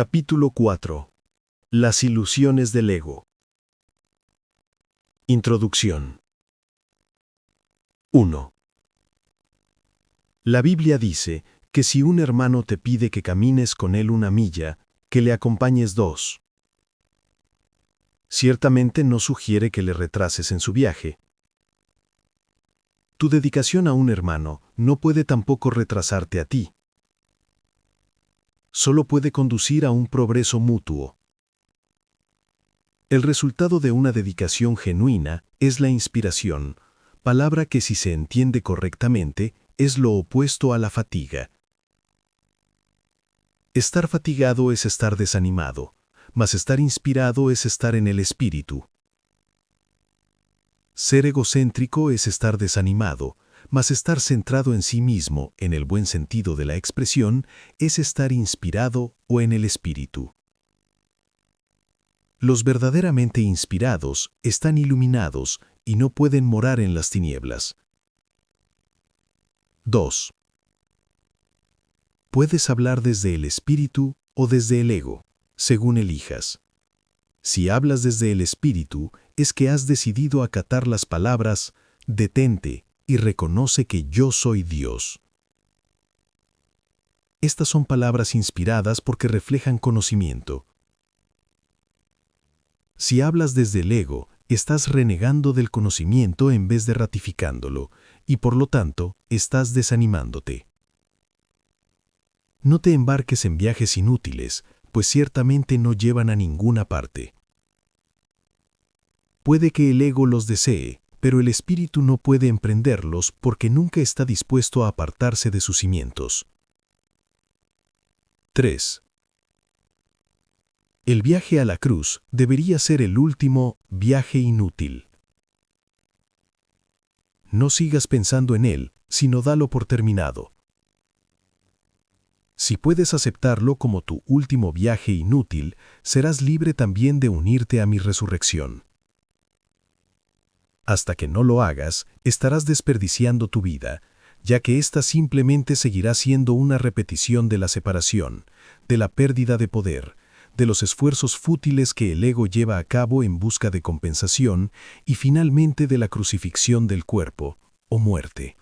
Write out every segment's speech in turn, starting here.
Capítulo 4. Las ilusiones del ego. Introducción. 1. La Biblia dice que si un hermano te pide que camines con él 1 milla, que le acompañes 2. Ciertamente no sugiere que le retrases en su viaje. Tu dedicación a un hermano no puede tampoco retrasarte a ti. Solo puede conducir a un progreso mutuo. El resultado de una dedicación genuina es la inspiración, palabra que si se entiende correctamente es lo opuesto a la fatiga. Estar fatigado es estar desanimado, mas estar inspirado es estar en el espíritu. Ser egocéntrico es estar desanimado, mas estar centrado en sí mismo, en el buen sentido de la expresión, es estar inspirado o en el espíritu. Los verdaderamente inspirados están iluminados y no pueden morar en las tinieblas. 2. Puedes hablar desde el espíritu o desde el ego, según elijas. Si hablas desde el espíritu, es que has decidido acatar las palabras «detente» y reconoce que yo soy Dios. Estas son palabras inspiradas porque reflejan conocimiento. Si hablas desde el ego, estás renegando del conocimiento en vez de ratificándolo, y por lo tanto, estás desanimándote. No te embarques en viajes inútiles, pues ciertamente no llevan a ninguna parte. Puede que el ego los desee, pero el espíritu no puede emprenderlos porque nunca está dispuesto a apartarse de sus cimientos. 3. El viaje a la cruz debería ser el último viaje inútil. No sigas pensando en él, sino dalo por terminado. Si puedes aceptarlo como tu último viaje inútil, serás libre también de unirte a mi resurrección. Hasta que no lo hagas, estarás desperdiciando tu vida, ya que ésta simplemente seguirá siendo una repetición de la separación, de la pérdida de poder, de los esfuerzos fútiles que el ego lleva a cabo en busca de compensación y finalmente de la crucifixión del cuerpo, o muerte.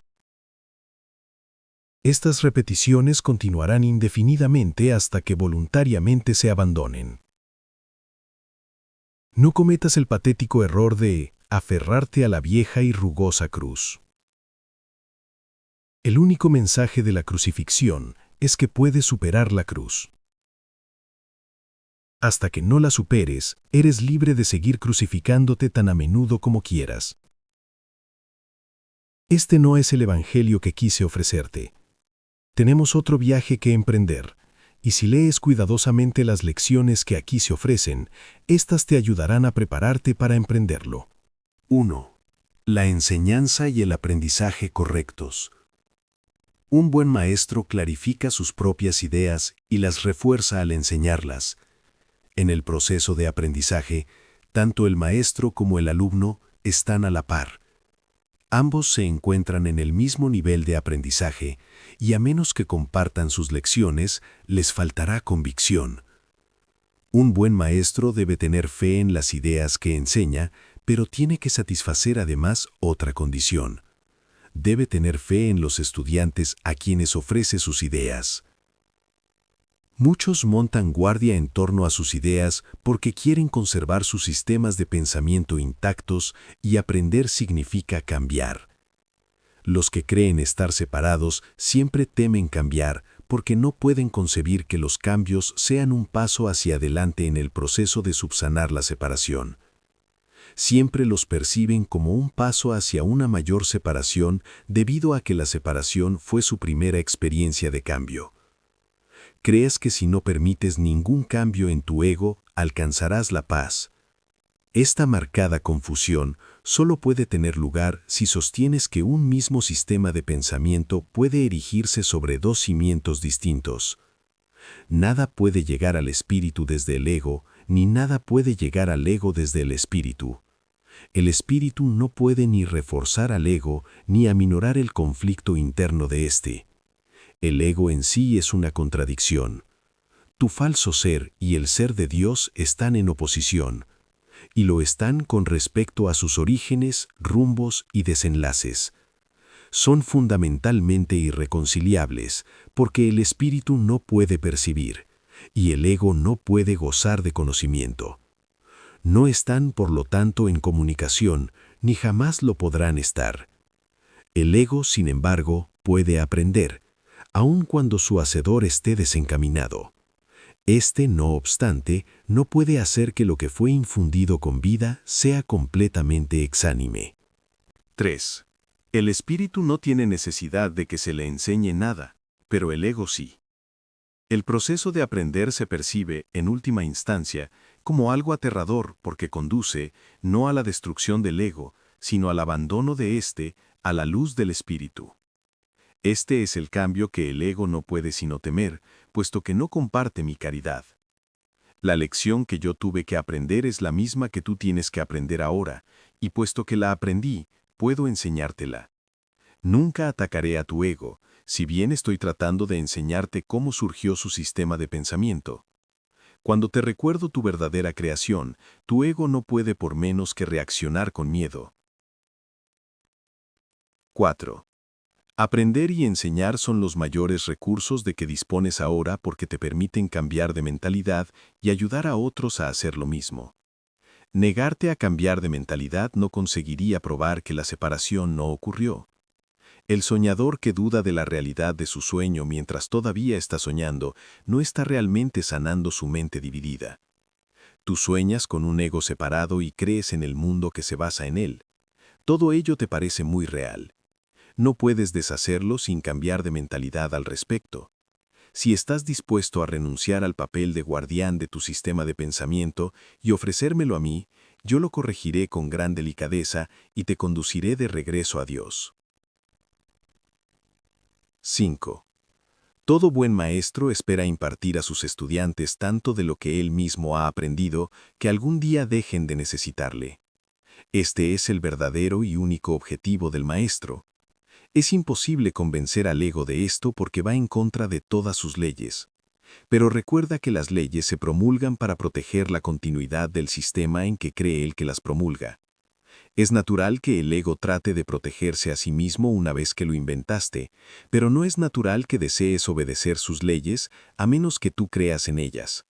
Estas repeticiones continuarán indefinidamente hasta que voluntariamente se abandonen. No cometas el patético error de aferrarte a la vieja y rugosa cruz. El único mensaje de la crucifixión es que puedes superar la cruz. Hasta que no la superes, eres libre de seguir crucificándote tan a menudo como quieras. Este no es el evangelio que quise ofrecerte. Tenemos otro viaje que emprender, y si lees cuidadosamente las lecciones que aquí se ofrecen, éstas te ayudarán a prepararte para emprenderlo. 1. La enseñanza y el aprendizaje correctos. Un buen maestro clarifica sus propias ideas y las refuerza al enseñarlas. En el proceso de aprendizaje, tanto el maestro como el alumno están a la par. Ambos se encuentran en el mismo nivel de aprendizaje y a menos que compartan sus lecciones, les faltará convicción. Un buen maestro debe tener fe en las ideas que enseña, pero tiene que satisfacer además otra condición. Debe tener fe en los estudiantes a quienes ofrece sus ideas. Muchos montan guardia en torno a sus ideas porque quieren conservar sus sistemas de pensamiento intactos y aprender significa cambiar. Los que creen estar separados siempre temen cambiar porque no pueden concebir que los cambios sean un paso hacia adelante en el proceso de subsanar la separación. Siempre los perciben como un paso hacia una mayor separación debido a que la separación fue su primera experiencia de cambio. Crees que si no permites ningún cambio en tu ego, alcanzarás la paz. Esta marcada confusión solo puede tener lugar si sostienes que un mismo sistema de pensamiento puede erigirse sobre dos cimientos distintos. Nada puede llegar al espíritu desde el ego, ni nada puede llegar al ego desde el espíritu. El espíritu no puede ni reforzar al ego ni aminorar el conflicto interno de éste. El ego en sí es una contradicción. Tu falso ser y el ser de Dios están en oposición, y lo están con respecto a sus orígenes, rumbos y desenlaces. Son fundamentalmente irreconciliables, porque el espíritu no puede percibir, y el ego no puede gozar de conocimiento. No están, por lo tanto, en comunicación, ni jamás lo podrán estar. El ego, sin embargo, puede aprender, aun cuando su hacedor esté desencaminado. Este, no obstante, no puede hacer que lo que fue infundido con vida sea completamente exánime. 3. El espíritu no tiene necesidad de que se le enseñe nada, pero el ego sí. El proceso de aprender se percibe, en última instancia, como algo aterrador porque conduce, no a la destrucción del ego, sino al abandono de éste, a la luz del espíritu. Este es el cambio que el ego no puede sino temer, puesto que no comparte mi caridad. La lección que yo tuve que aprender es la misma que tú tienes que aprender ahora, y puesto que la aprendí, puedo enseñártela. Nunca atacaré a tu ego, si bien estoy tratando de enseñarte cómo surgió su sistema de pensamiento. Cuando te recuerdo tu verdadera creación, tu ego no puede por menos que reaccionar con miedo. 4. Aprender y enseñar son los mayores recursos de que dispones ahora porque te permiten cambiar de mentalidad y ayudar a otros a hacer lo mismo. Negarte a cambiar de mentalidad no conseguiría probar que la separación no ocurrió. El soñador que duda de la realidad de su sueño mientras todavía está soñando no está realmente sanando su mente dividida. Tú sueñas con un ego separado y crees en el mundo que se basa en él. Todo ello te parece muy real. No puedes deshacerlo sin cambiar de mentalidad al respecto. Si estás dispuesto a renunciar al papel de guardián de tu sistema de pensamiento y ofrecérmelo a mí, yo lo corregiré con gran delicadeza y te conduciré de regreso a Dios. 5. Todo buen maestro espera impartir a sus estudiantes tanto de lo que él mismo ha aprendido que algún día dejen de necesitarle. Este es el verdadero y único objetivo del maestro. Es imposible convencer al ego de esto porque va en contra de todas sus leyes. Pero recuerda que las leyes se promulgan para proteger la continuidad del sistema en que cree el que las promulga. Es natural que el ego trate de protegerse a sí mismo una vez que lo inventaste, pero no es natural que desees obedecer sus leyes a menos que tú creas en ellas.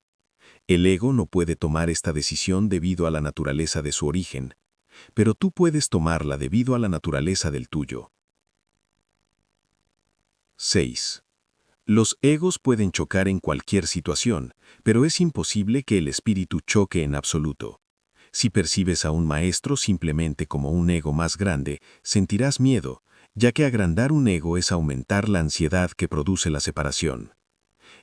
El ego no puede tomar esta decisión debido a la naturaleza de su origen, pero tú puedes tomarla debido a la naturaleza del tuyo. 6. Los egos pueden chocar en cualquier situación, pero es imposible que el espíritu choque en absoluto. Si percibes a un maestro simplemente como un ego más grande, sentirás miedo, ya que agrandar un ego es aumentar la ansiedad que produce la separación.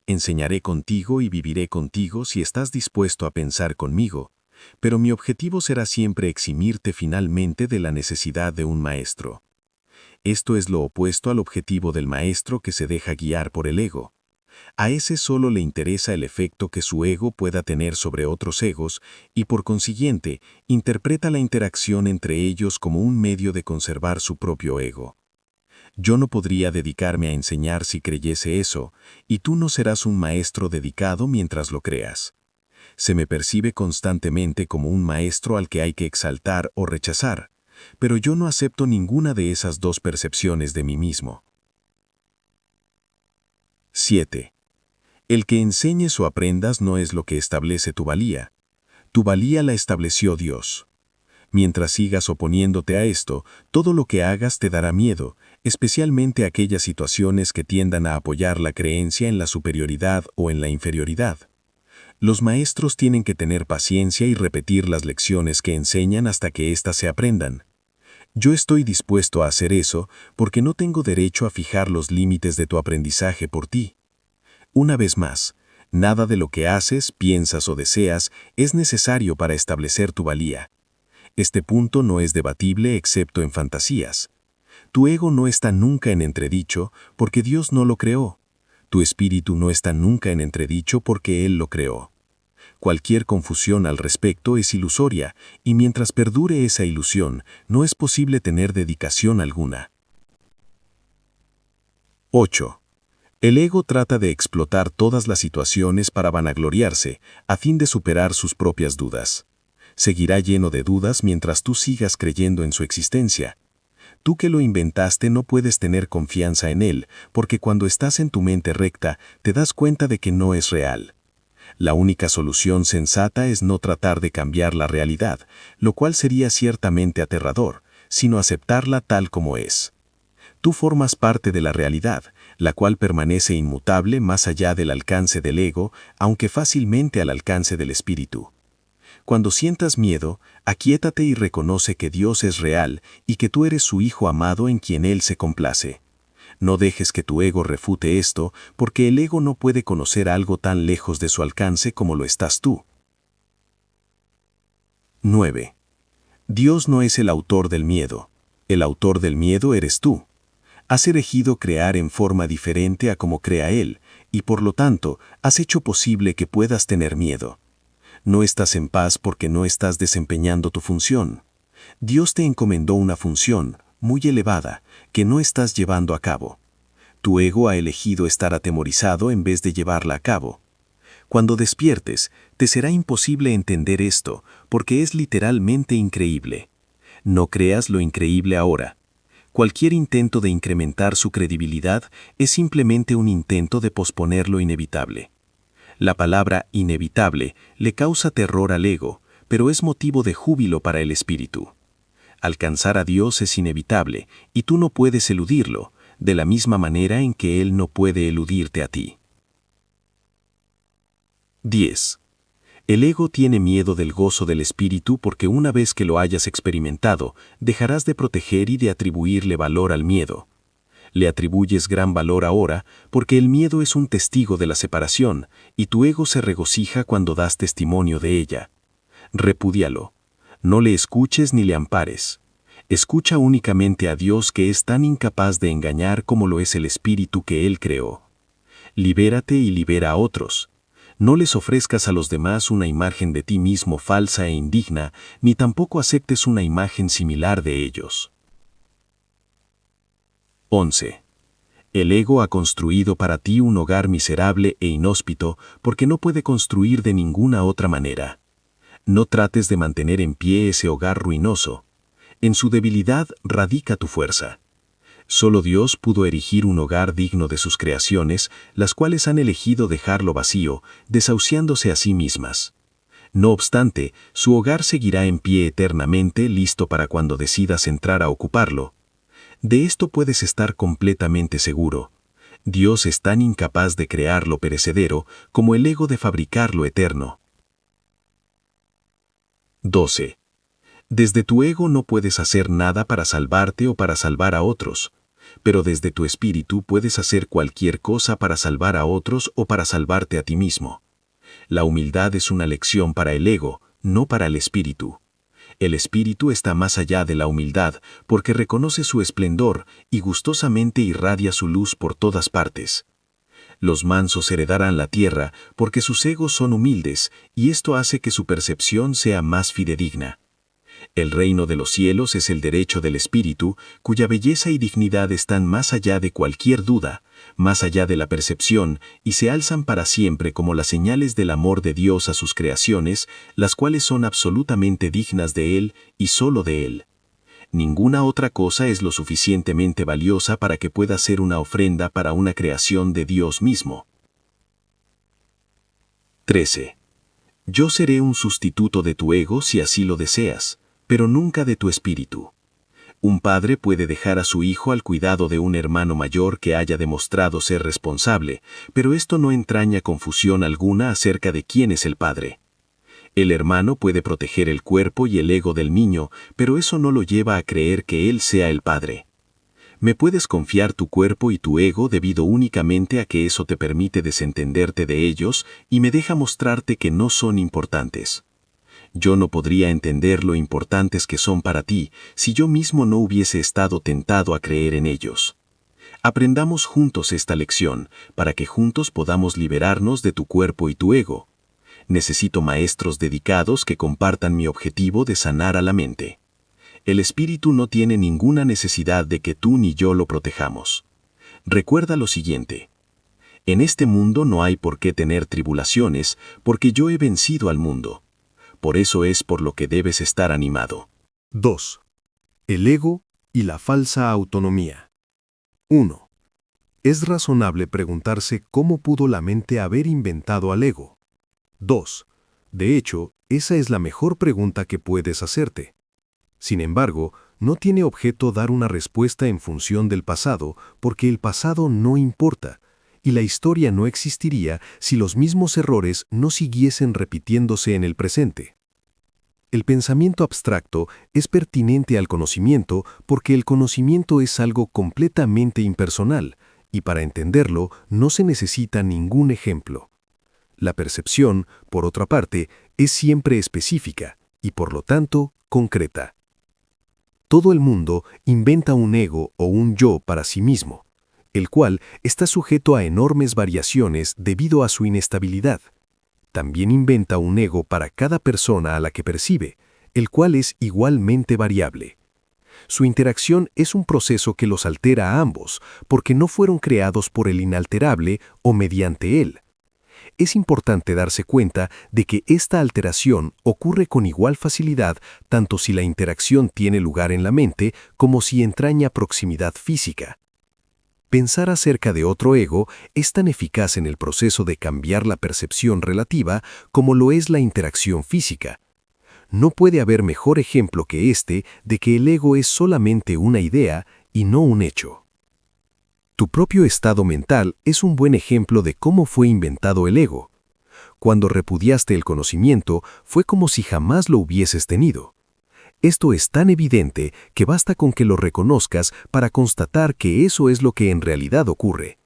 Enseñaré contigo y viviré contigo si estás dispuesto a pensar conmigo, pero mi objetivo será siempre eximirte finalmente de la necesidad de un maestro. Esto es lo opuesto al objetivo del maestro que se deja guiar por el ego. A ese solo le interesa el efecto que su ego pueda tener sobre otros egos y por consiguiente interpreta la interacción entre ellos como un medio de conservar su propio ego. Yo no podría dedicarme a enseñar si creyese eso, y tú no serás un maestro dedicado mientras lo creas. Se me percibe constantemente como un maestro al que hay que exaltar o rechazar, pero yo no acepto ninguna de esas dos percepciones de mí mismo. 7. El que enseñes o aprendas no es lo que establece tu valía la estableció Dios. Mientras sigas oponiéndote a esto, todo lo que hagas te dará miedo, especialmente aquellas situaciones que tiendan a apoyar la creencia en la superioridad o en la inferioridad. Los maestros tienen que tener paciencia y repetir las lecciones que enseñan hasta que éstas se aprendan. Yo estoy dispuesto a hacer eso porque no tengo derecho a fijar los límites de tu aprendizaje por ti. Una vez más, nada de lo que haces, piensas o deseas es necesario para establecer tu valía. Este punto no es debatible excepto en fantasías. Tu ego no está nunca en entredicho porque Dios no lo creó. Tu espíritu no está nunca en entredicho porque Él lo creó. Cualquier confusión al respecto es ilusoria, y mientras perdure esa ilusión, no es posible tener dedicación alguna. 8. El ego trata de explotar todas las situaciones para vanagloriarse, a fin de superar sus propias dudas. Seguirá lleno de dudas mientras tú sigas creyendo en su existencia. Tú que lo inventaste no puedes tener confianza en él, porque cuando estás en tu mente recta, te das cuenta de que no es real. La única solución sensata es no tratar de cambiar la realidad, lo cual sería ciertamente aterrador, sino aceptarla tal como es. Tú formas parte de la realidad, la cual permanece inmutable más allá del alcance del ego, aunque fácilmente al alcance del espíritu. Cuando sientas miedo, aquíétate y reconoce que Dios es real y que tú eres su Hijo amado en quien Él se complace. No dejes que tu ego refute esto, porque el ego no puede conocer algo tan lejos de su alcance como lo estás tú. 9. Dios no es el autor del miedo. El autor del miedo eres tú. Has elegido crear en forma diferente a como crea Él, y por lo tanto, has hecho posible que puedas tener miedo. No estás en paz porque no estás desempeñando tu función. Dios te encomendó una función, muy elevada, que no estás llevando a cabo. Tu ego ha elegido estar atemorizado en vez de llevarla a cabo. Cuando despiertes, te será imposible entender esto, porque es literalmente increíble. No creas lo increíble ahora. Cualquier intento de incrementar su credibilidad es simplemente un intento de posponer lo inevitable. La palabra inevitable le causa terror al ego, pero es motivo de júbilo para el espíritu. Alcanzar a Dios es inevitable, y tú no puedes eludirlo, de la misma manera en que Él no puede eludirte a ti. 10. El ego tiene miedo del gozo del espíritu porque una vez que lo hayas experimentado, dejarás de proteger y de atribuirle valor al miedo. Le atribuyes gran valor ahora porque el miedo es un testigo de la separación y tu ego se regocija cuando das testimonio de ella. Repúdialo. No le escuches ni le ampares. Escucha únicamente a Dios que es tan incapaz de engañar como lo es el espíritu que Él creó. Libérate y libera a otros. No les ofrezcas a los demás una imagen de ti mismo falsa e indigna, ni tampoco aceptes una imagen similar de ellos. 11. El ego ha construido para ti un hogar miserable e inhóspito porque no puede construir de ninguna otra manera. No trates de mantener en pie ese hogar ruinoso. En su debilidad radica tu fuerza. Solo Dios pudo erigir un hogar digno de sus creaciones, las cuales han elegido dejarlo vacío, desahuciándose a sí mismas. No obstante, su hogar seguirá en pie eternamente, listo para cuando decidas entrar a ocuparlo. De esto puedes estar completamente seguro. Dios es tan incapaz de crear lo perecedero como el ego de fabricar lo eterno. 12. Desde tu ego no puedes hacer nada para salvarte o para salvar a otros, pero desde tu espíritu puedes hacer cualquier cosa para salvar a otros o para salvarte a ti mismo. La humildad es una lección para el ego, no para el espíritu. El espíritu está más allá de la humildad porque reconoce su esplendor y gustosamente irradia su luz por todas partes. Los mansos heredarán la tierra porque sus egos son humildes y esto hace que su percepción sea más fidedigna. El reino de los cielos es el derecho del espíritu, cuya belleza y dignidad están más allá de cualquier duda, más allá de la percepción, y se alzan para siempre como las señales del amor de Dios a sus creaciones, las cuales son absolutamente dignas de Él y solo de Él. Ninguna otra cosa es lo suficientemente valiosa para que pueda ser una ofrenda para una creación de Dios mismo. 13. Yo seré un sustituto de tu ego si así lo deseas, pero nunca de tu espíritu. Un padre puede dejar a su hijo al cuidado de un hermano mayor que haya demostrado ser responsable, pero esto no entraña confusión alguna acerca de quién es el padre. El hermano puede proteger el cuerpo y el ego del niño, pero eso no lo lleva a creer que él sea el padre. Me puedes confiar tu cuerpo y tu ego debido únicamente a que eso te permite desentenderte de ellos y me deja mostrarte que no son importantes. Yo no podría entender lo importantes que son para ti si yo mismo no hubiese estado tentado a creer en ellos. Aprendamos juntos esta lección para que juntos podamos liberarnos de tu cuerpo y tu ego. Necesito maestros dedicados que compartan mi objetivo de sanar a la mente. El espíritu no tiene ninguna necesidad de que tú ni yo lo protejamos. Recuerda lo siguiente. En este mundo no hay por qué tener tribulaciones, porque yo he vencido al mundo. Por eso es por lo que debes estar animado. 2. El ego y la falsa autonomía. 1. Es razonable preguntarse cómo pudo la mente haber inventado al ego. 2. De hecho, esa es la mejor pregunta que puedes hacerte. Sin embargo, no tiene objeto dar una respuesta en función del pasado, porque el pasado no importa, y la historia no existiría si los mismos errores no siguiesen repitiéndose en el presente. El pensamiento abstracto es pertinente al conocimiento porque el conocimiento es algo completamente impersonal, y para entenderlo no se necesita ningún ejemplo. La percepción, por otra parte, es siempre específica y por lo tanto concreta. Todo el mundo inventa un ego o un yo para sí mismo, el cual está sujeto a enormes variaciones debido a su inestabilidad. También inventa un ego para cada persona a la que percibe, el cual es igualmente variable. Su interacción es un proceso que los altera a ambos, porque no fueron creados por el inalterable o mediante él. Es importante darse cuenta de que esta alteración ocurre con igual facilidad tanto si la interacción tiene lugar en la mente como si entraña proximidad física. Pensar acerca de otro ego es tan eficaz en el proceso de cambiar la percepción relativa como lo es la interacción física. No puede haber mejor ejemplo que este de que el ego es solamente una idea y no un hecho. Tu propio estado mental es un buen ejemplo de cómo fue inventado el ego. Cuando repudiaste el conocimiento, fue como si jamás lo hubieses tenido. Esto es tan evidente que basta con que lo reconozcas para constatar que eso es lo que en realidad ocurre.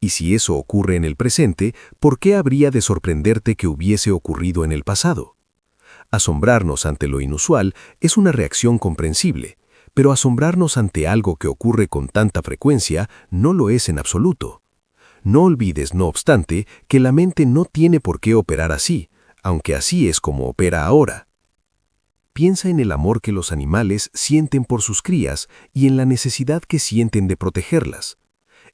Y si eso ocurre en el presente, ¿por qué habría de sorprenderte que hubiese ocurrido en el pasado? Asombrarnos ante lo inusual es una reacción comprensible, pero asombrarnos ante algo que ocurre con tanta frecuencia no lo es en absoluto. No olvides, no obstante, que la mente no tiene por qué operar así, aunque así es como opera ahora. Piensa en el amor que los animales sienten por sus crías y en la necesidad que sienten de protegerlas.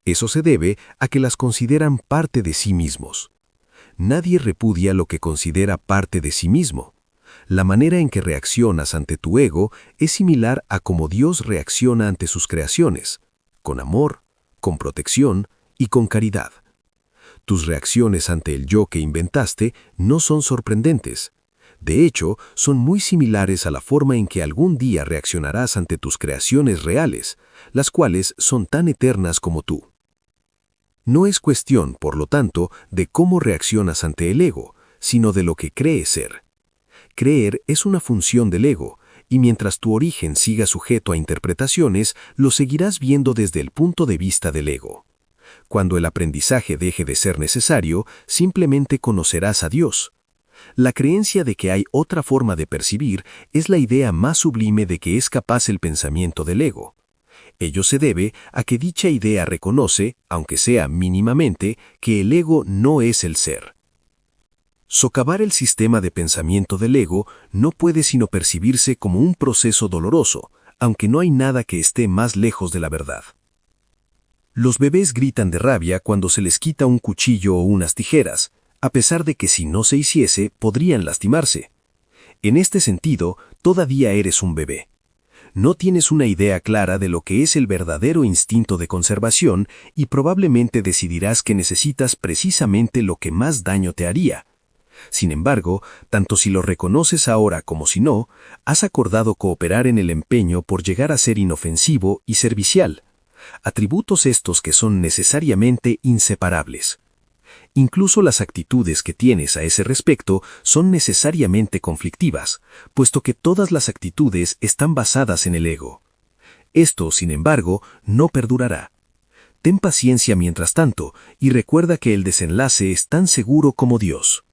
Eso se debe a que las consideran parte de sí mismos. Nadie repudia lo que considera parte de sí mismo. La manera en que reaccionas ante tu ego es similar a cómo Dios reacciona ante sus creaciones, con amor, con protección y con caridad. Tus reacciones ante el yo que inventaste no son sorprendentes. De hecho, son muy similares a la forma en que algún día reaccionarás ante tus creaciones reales, las cuales son tan eternas como tú. No es cuestión, por lo tanto, de cómo reaccionas ante el ego, sino de lo que crees ser. Creer es una función del ego, y mientras tu origen siga sujeto a interpretaciones, lo seguirás viendo desde el punto de vista del ego. Cuando el aprendizaje deje de ser necesario, simplemente conocerás a Dios. La creencia de que hay otra forma de percibir es la idea más sublime de que es capaz el pensamiento del ego. Ello se debe a que dicha idea reconoce, aunque sea mínimamente, que el ego no es el ser. Socavar el sistema de pensamiento del ego no puede sino percibirse como un proceso doloroso, aunque no hay nada que esté más lejos de la verdad. Los bebés gritan de rabia cuando se les quita un cuchillo o unas tijeras, a pesar de que si no se hiciese podrían lastimarse. En este sentido, todavía eres un bebé. No tienes una idea clara de lo que es el verdadero instinto de conservación y probablemente decidirás que necesitas precisamente lo que más daño te haría. Sin embargo, tanto si lo reconoces ahora como si no, has acordado cooperar en el empeño por llegar a ser inofensivo y servicial, atributos estos que son necesariamente inseparables. Incluso las actitudes que tienes a ese respecto son necesariamente conflictivas, puesto que todas las actitudes están basadas en el ego. Esto, sin embargo, no perdurará. Ten paciencia mientras tanto y recuerda que el desenlace es tan seguro como Dios.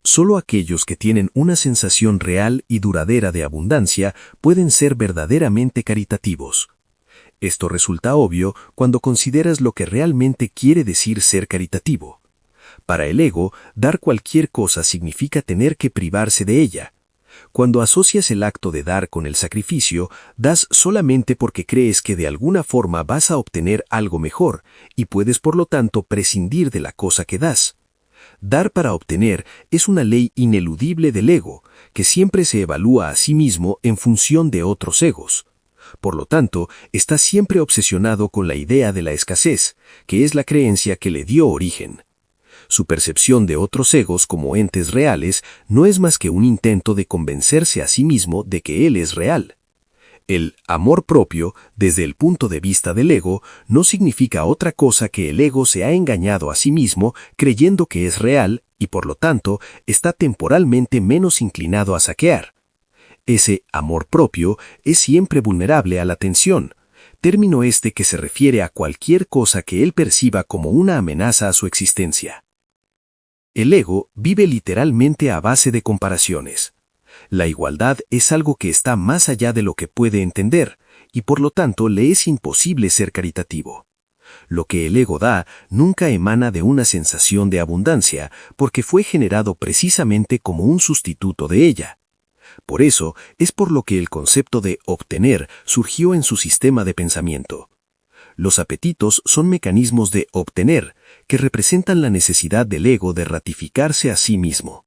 Solo aquellos que tienen una sensación real y duradera de abundancia pueden ser verdaderamente caritativos. Esto resulta obvio cuando consideras lo que realmente quiere decir ser caritativo. Para el ego, dar cualquier cosa significa tener que privarse de ella. Cuando asocias el acto de dar con el sacrificio, das solamente porque crees que de alguna forma vas a obtener algo mejor y puedes por lo tanto prescindir de la cosa que das. Dar para obtener es una ley ineludible del ego, que siempre se evalúa a sí mismo en función de otros egos. Por lo tanto, está siempre obsesionado con la idea de la escasez, que es la creencia que le dio origen. Su percepción de otros egos como entes reales no es más que un intento de convencerse a sí mismo de que él es real. El amor propio, desde el punto de vista del ego, no significa otra cosa que el ego se ha engañado a sí mismo creyendo que es real y por lo tanto está temporalmente menos inclinado a saquear. Ese amor propio es siempre vulnerable a la tensión, término este que se refiere a cualquier cosa que él perciba como una amenaza a su existencia. El ego vive literalmente a base de comparaciones. La igualdad es algo que está más allá de lo que puede entender, y por lo tanto le es imposible ser caritativo. Lo que el ego da nunca emana de una sensación de abundancia, porque fue generado precisamente como un sustituto de ella. Por eso es por lo que el concepto de obtener surgió en su sistema de pensamiento. Los apetitos son mecanismos de obtener, que representan la necesidad del ego de ratificarse a sí mismo.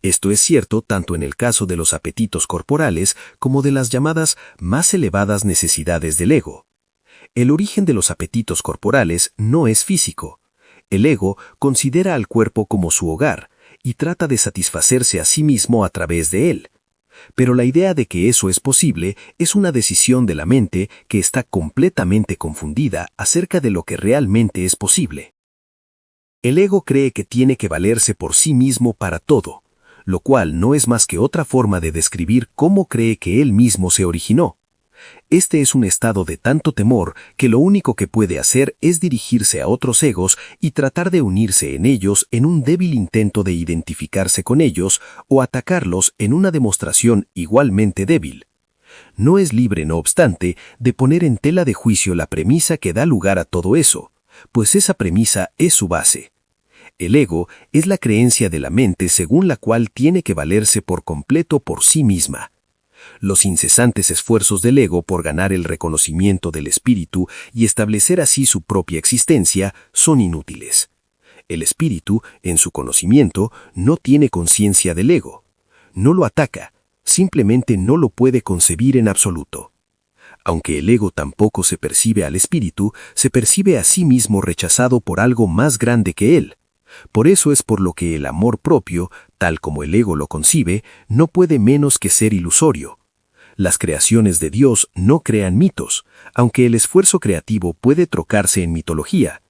Esto es cierto tanto en el caso de los apetitos corporales como de las llamadas más elevadas necesidades del ego. El origen de los apetitos corporales no es físico. El ego considera al cuerpo como su hogar y trata de satisfacerse a sí mismo a través de él. Pero la idea de que eso es posible es una decisión de la mente que está completamente confundida acerca de lo que realmente es posible. El ego cree que tiene que valerse por sí mismo para todo, lo cual no es más que otra forma de describir cómo cree que él mismo se originó. Este es un estado de tanto temor que lo único que puede hacer es dirigirse a otros egos y tratar de unirse en ellos en un débil intento de identificarse con ellos o atacarlos en una demostración igualmente débil. No es libre, no obstante, de poner en tela de juicio la premisa que da lugar a todo eso, pues esa premisa es su base. El ego es la creencia de la mente según la cual tiene que valerse por completo por sí misma. Los incesantes esfuerzos del ego por ganar el reconocimiento del espíritu y establecer así su propia existencia son inútiles. El espíritu, en su conocimiento, no tiene conciencia del ego. No lo ataca, simplemente no lo puede concebir en absoluto. Aunque el ego tampoco se percibe al espíritu, se percibe a sí mismo rechazado por algo más grande que él. Por eso es por lo que el amor propio, tal como el ego lo concibe, no puede menos que ser ilusorio. Las creaciones de Dios no crean mitos, aunque el esfuerzo creativo puede trocarse en mitología.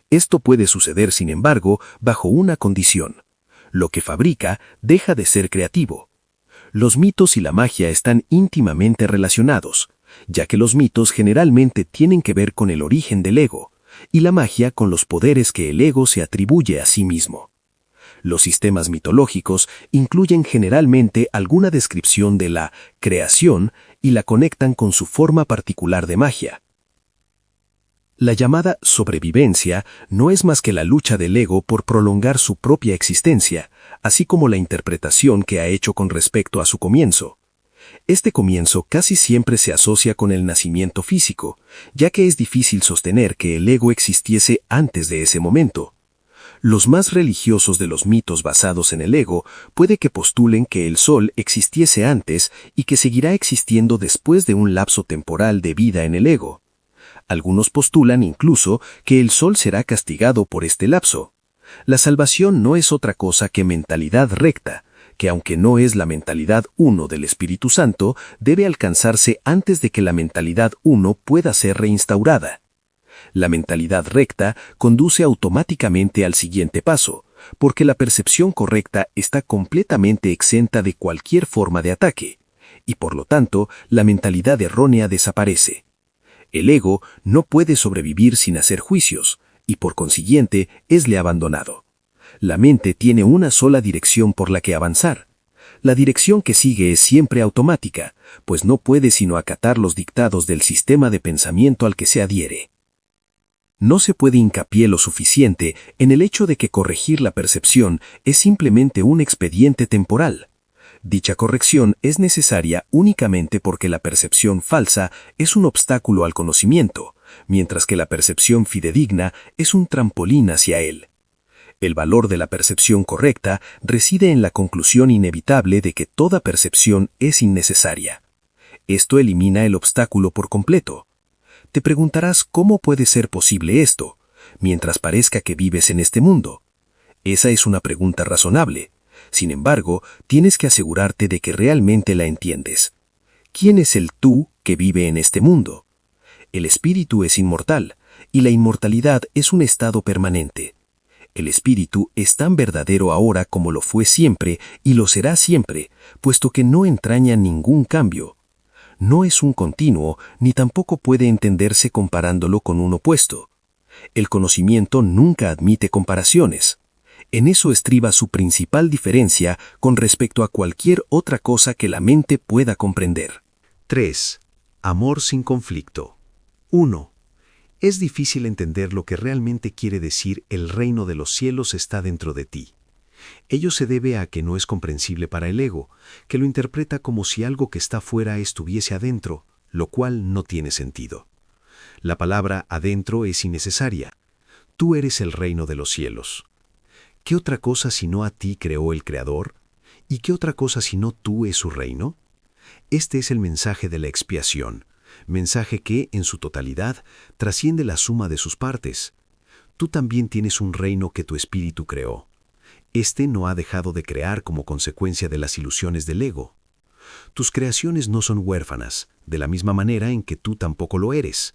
Esto puede suceder, sin embargo, bajo una condición. Lo que fabrica deja de ser creativo. Los mitos y la magia están íntimamente relacionados, ya que los mitos generalmente tienen que ver con el origen del ego, y la magia con los poderes que el ego se atribuye a sí mismo. Los sistemas mitológicos incluyen generalmente alguna descripción de la creación y la conectan con su forma particular de magia. La llamada sobrevivencia no es más que la lucha del ego por prolongar su propia existencia, así como la interpretación que ha hecho con respecto a su comienzo. Este comienzo casi siempre se asocia con el nacimiento físico, ya que es difícil sostener que el ego existiese antes de ese momento. Los más religiosos de los mitos basados en el ego puede que postulen que el sol existiese antes y que seguirá existiendo después de un lapso temporal de vida en el ego. Algunos postulan incluso que el sol será castigado por este lapso. La salvación no es otra cosa que mentalidad recta, que aunque no es la mentalidad uno del Espíritu Santo, debe alcanzarse antes de que la mentalidad uno pueda ser reinstaurada. La mentalidad recta conduce automáticamente al siguiente paso, porque la percepción correcta está completamente exenta de cualquier forma de ataque, y por lo tanto la mentalidad errónea desaparece. El ego no puede sobrevivir sin hacer juicios, y por consiguiente esle abandonado. La mente tiene una sola dirección por la que avanzar. La dirección que sigue es siempre automática, pues no puede sino acatar los dictados del sistema de pensamiento al que se adhiere. No se puede hincapié lo suficiente en el hecho de que corregir la percepción es simplemente un expediente temporal. Dicha corrección es necesaria únicamente porque la percepción falsa es un obstáculo al conocimiento, mientras que la percepción fidedigna es un trampolín hacia él. El valor de la percepción correcta reside en la conclusión inevitable de que toda percepción es innecesaria. Esto elimina el obstáculo por completo. Te preguntarás cómo puede ser posible esto, mientras parezca que vives en este mundo. Esa es una pregunta razonable. Sin embargo, tienes que asegurarte de que realmente la entiendes. ¿Quién es el tú que vive en este mundo? El espíritu es inmortal, y la inmortalidad es un estado permanente. El espíritu es tan verdadero ahora como lo fue siempre y lo será siempre, puesto que no entraña ningún cambio. No es un continuo, ni tampoco puede entenderse comparándolo con un opuesto. El conocimiento nunca admite comparaciones. En eso estriba su principal diferencia con respecto a cualquier otra cosa que la mente pueda comprender. 3. Amor sin conflicto. 1. Es difícil entender lo que realmente quiere decir el reino de los cielos está dentro de ti. Ello se debe a que no es comprensible para el ego, que lo interpreta como si algo que está fuera estuviese adentro, lo cual no tiene sentido. La palabra adentro es innecesaria. Tú eres el reino de los cielos. ¿Qué otra cosa sino a ti creó el Creador? ¿Y qué otra cosa sino tú es su reino? Este es el mensaje de la expiación, mensaje que, en su totalidad, trasciende la suma de sus partes. Tú también tienes un reino que tu espíritu creó. Este no ha dejado de crear como consecuencia de las ilusiones del ego. Tus creaciones no son huérfanas, de la misma manera en que tú tampoco lo eres.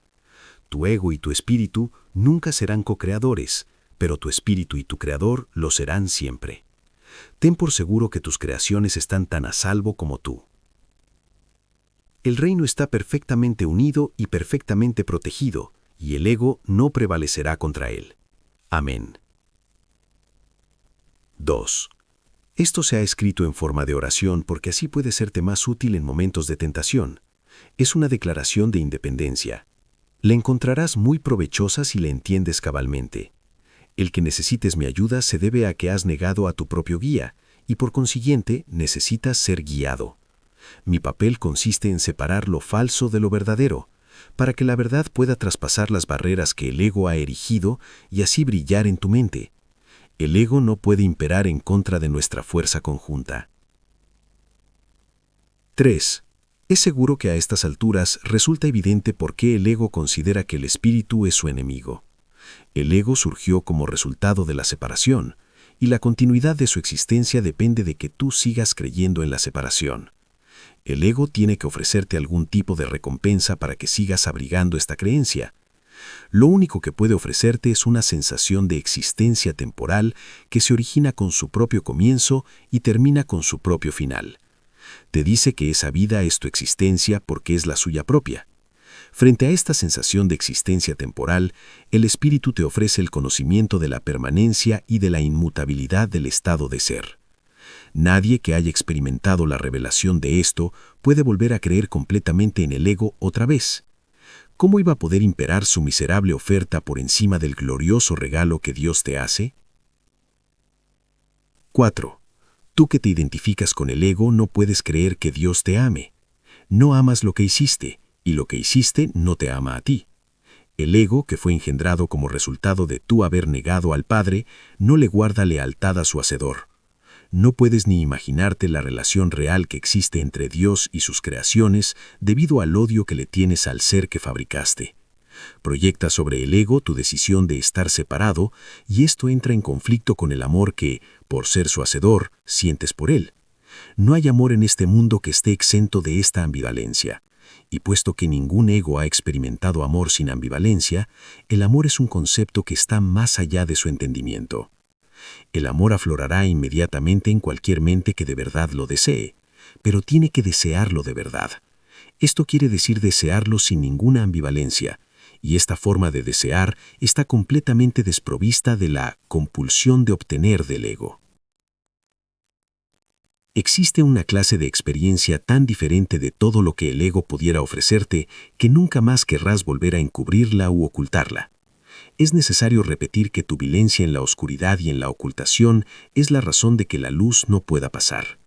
Tu ego y tu espíritu nunca serán co-creadores, pero tu espíritu y tu creador lo serán siempre. Ten por seguro que tus creaciones están tan a salvo como tú. El reino está perfectamente unido y perfectamente protegido, y el ego no prevalecerá contra él. Amén. 2. Esto se ha escrito en forma de oración porque así puede serte más útil en momentos de tentación. Es una declaración de independencia. La encontrarás muy provechosa si la entiendes cabalmente. El que necesites mi ayuda se debe a que has negado a tu propio guía, y por consiguiente necesitas ser guiado. Mi papel consiste en separar lo falso de lo verdadero, para que la verdad pueda traspasar las barreras que el ego ha erigido y así brillar en tu mente. El ego no puede imperar en contra de nuestra fuerza conjunta. 3. Es seguro que a estas alturas resulta evidente por qué el ego considera que el espíritu es su enemigo. El ego surgió como resultado de la separación, y la continuidad de su existencia depende de que tú sigas creyendo en la separación. El ego tiene que ofrecerte algún tipo de recompensa para que sigas abrigando esta creencia. Lo único que puede ofrecerte es una sensación de existencia temporal que se origina con su propio comienzo y termina con su propio final. Te dice que esa vida es tu existencia porque es la suya propia. Frente a esta sensación de existencia temporal, el espíritu te ofrece el conocimiento de la permanencia y de la inmutabilidad del estado de ser. Nadie que haya experimentado la revelación de esto puede volver a creer completamente en el ego otra vez. ¿Cómo iba a poder imperar su miserable oferta por encima del glorioso regalo que Dios te hace? 4. Tú que te identificas con el ego no puedes creer que Dios te ame. No amas lo que hiciste, y lo que hiciste no te ama a ti. El ego, que fue engendrado como resultado de tú haber negado al Padre, no le guarda lealtad a su Hacedor. No puedes ni imaginarte la relación real que existe entre Dios y sus creaciones debido al odio que le tienes al ser que fabricaste. Proyectas sobre el ego tu decisión de estar separado y esto entra en conflicto con el amor que, por ser su Hacedor, sientes por él. No hay amor en este mundo que esté exento de esta ambivalencia. Y puesto que ningún ego ha experimentado amor sin ambivalencia, el amor es un concepto que está más allá de su entendimiento. El amor aflorará inmediatamente en cualquier mente que de verdad lo desee, pero tiene que desearlo de verdad. Esto quiere decir desearlo sin ninguna ambivalencia, y esta forma de desear está completamente desprovista de la compulsión de obtener del ego. Existe una clase de experiencia tan diferente de todo lo que el ego pudiera ofrecerte que nunca más querrás volver a encubrirla u ocultarla. Es necesario repetir que tu vivencia en la oscuridad y en la ocultación es la razón de que la luz no pueda pasar.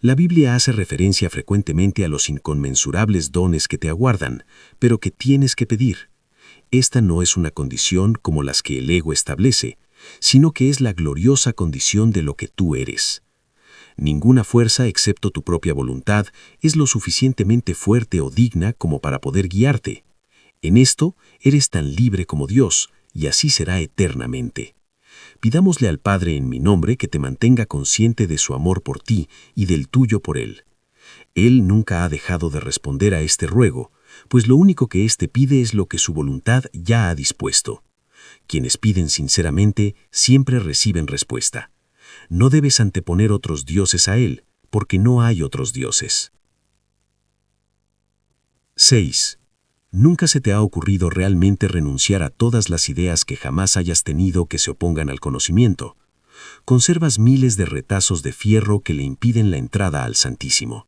La Biblia hace referencia frecuentemente a los inconmensurables dones que te aguardan, pero que tienes que pedir. Esta no es una condición como las que el ego establece, sino que es la gloriosa condición de lo que tú eres. Ninguna fuerza excepto tu propia voluntad es lo suficientemente fuerte o digna como para poder guiarte. En esto eres tan libre como Dios, y así será eternamente. Pidámosle al Padre en mi nombre que te mantenga consciente de su amor por ti y del tuyo por Él. Él nunca ha dejado de responder a este ruego, pues lo único que éste pide es lo que su voluntad ya ha dispuesto. Quienes piden sinceramente siempre reciben respuesta. No debes anteponer otros dioses a Él, porque no hay otros dioses. 6. ¿Nunca se te ha ocurrido realmente renunciar a todas las ideas que jamás hayas tenido que se opongan al conocimiento? Conservas miles de retazos de fierro que le impiden la entrada al Santísimo.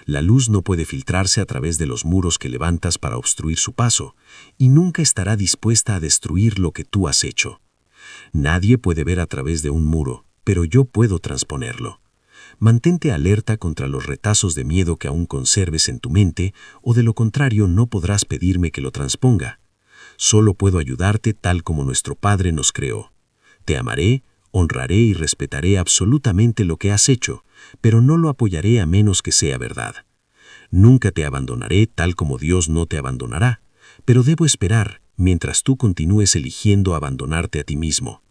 La luz no puede filtrarse a través de los muros que levantas para obstruir su paso, y nunca estará dispuesta a destruir lo que tú has hecho. Nadie puede ver a través de un muro, pero yo puedo transponerlo. Mantente alerta contra los retazos de miedo que aún conserves en tu mente, o de lo contrario no podrás pedirme que lo transponga. Solo puedo ayudarte tal como nuestro Padre nos creó. Te amaré, honraré y respetaré absolutamente lo que has hecho, pero no lo apoyaré a menos que sea verdad. Nunca te abandonaré tal como Dios no te abandonará, pero debo esperar mientras tú continúes eligiendo abandonarte a ti mismo.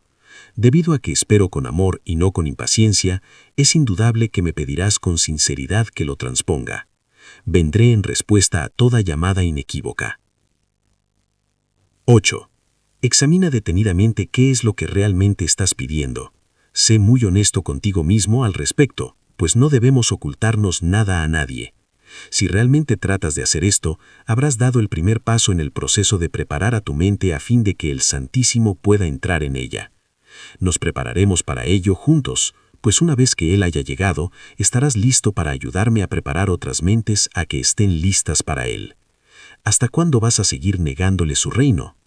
Debido a que espero con amor y no con impaciencia, es indudable que me pedirás con sinceridad que lo transponga. Vendré en respuesta a toda llamada inequívoca. 8. Examina detenidamente qué es lo que realmente estás pidiendo. Sé muy honesto contigo mismo al respecto, pues no debemos ocultarnos nada a nadie. Si realmente tratas de hacer esto, habrás dado el primer paso en el proceso de preparar a tu mente a fin de que el Santísimo pueda entrar en ella. Nos prepararemos para ello juntos, pues una vez que Él haya llegado, estarás listo para ayudarme a preparar otras mentes a que estén listas para Él. ¿Hasta cuándo vas a seguir negándole su reino?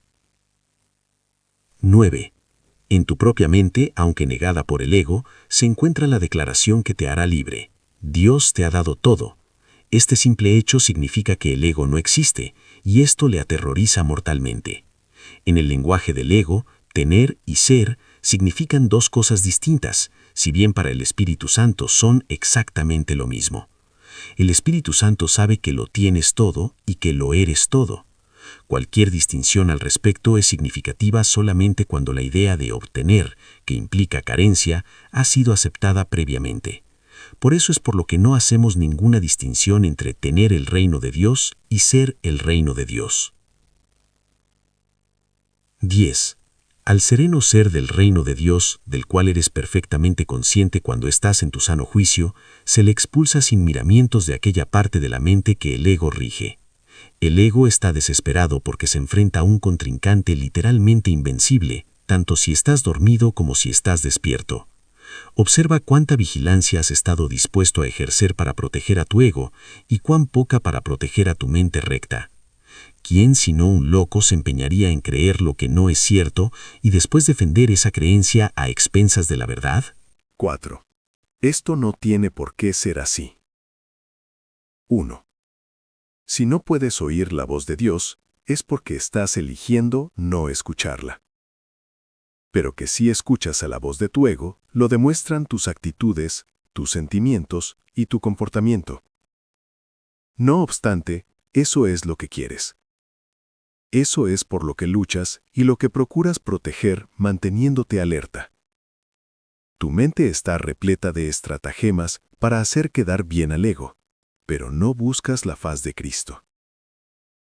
9. En tu propia mente, aunque negada por el ego, se encuentra la declaración que te hará libre. Dios te ha dado todo. Este simple hecho significa que el ego no existe, y esto le aterroriza mortalmente. En el lenguaje del ego, tener y ser significan dos cosas distintas, si bien para el Espíritu Santo son exactamente lo mismo. El Espíritu Santo sabe que lo tienes todo y que lo eres todo. Cualquier distinción al respecto es significativa solamente cuando la idea de obtener, que implica carencia, ha sido aceptada previamente. Por eso es por lo que no hacemos ninguna distinción entre tener el reino de Dios y ser el reino de Dios. 10. Al sereno ser del reino de Dios, del cual eres perfectamente consciente cuando estás en tu sano juicio, se le expulsa sin miramientos de aquella parte de la mente que el ego rige. El ego está desesperado porque se enfrenta a un contrincante literalmente invencible, tanto si estás dormido como si estás despierto. Observa cuánta vigilancia has estado dispuesto a ejercer para proteger a tu ego y cuán poca para proteger a tu mente recta. ¿Quién sino un loco se empeñaría en creer lo que no es cierto y después defender esa creencia a expensas de la verdad? 4. Esto no tiene por qué ser así. 1. Si no puedes oír la voz de Dios, es porque estás eligiendo no escucharla. Pero que si escuchas a la voz de tu ego, lo demuestran tus actitudes, tus sentimientos y tu comportamiento. No obstante, eso es lo que quieres. Eso es por lo que luchas y lo que procuras proteger manteniéndote alerta. Tu mente está repleta de estratagemas para hacer quedar bien al ego, pero no buscas la faz de Cristo.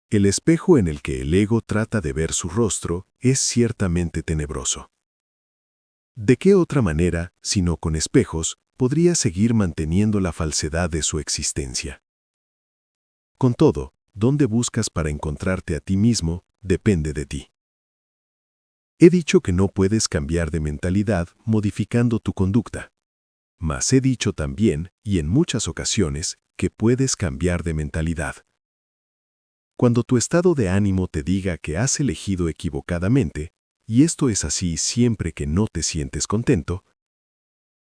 El espejo en el que el ego trata de ver su rostro es ciertamente tenebroso. ¿De qué otra manera, sino con espejos, podría seguir manteniendo la falsedad de su existencia? Con todo, dónde buscas para encontrarte a ti mismo depende de ti. He dicho que no puedes cambiar de mentalidad modificando tu conducta. Mas he dicho también, y en muchas ocasiones, que puedes cambiar de mentalidad. Cuando tu estado de ánimo te diga que has elegido equivocadamente, y esto es así siempre que no te sientes contento,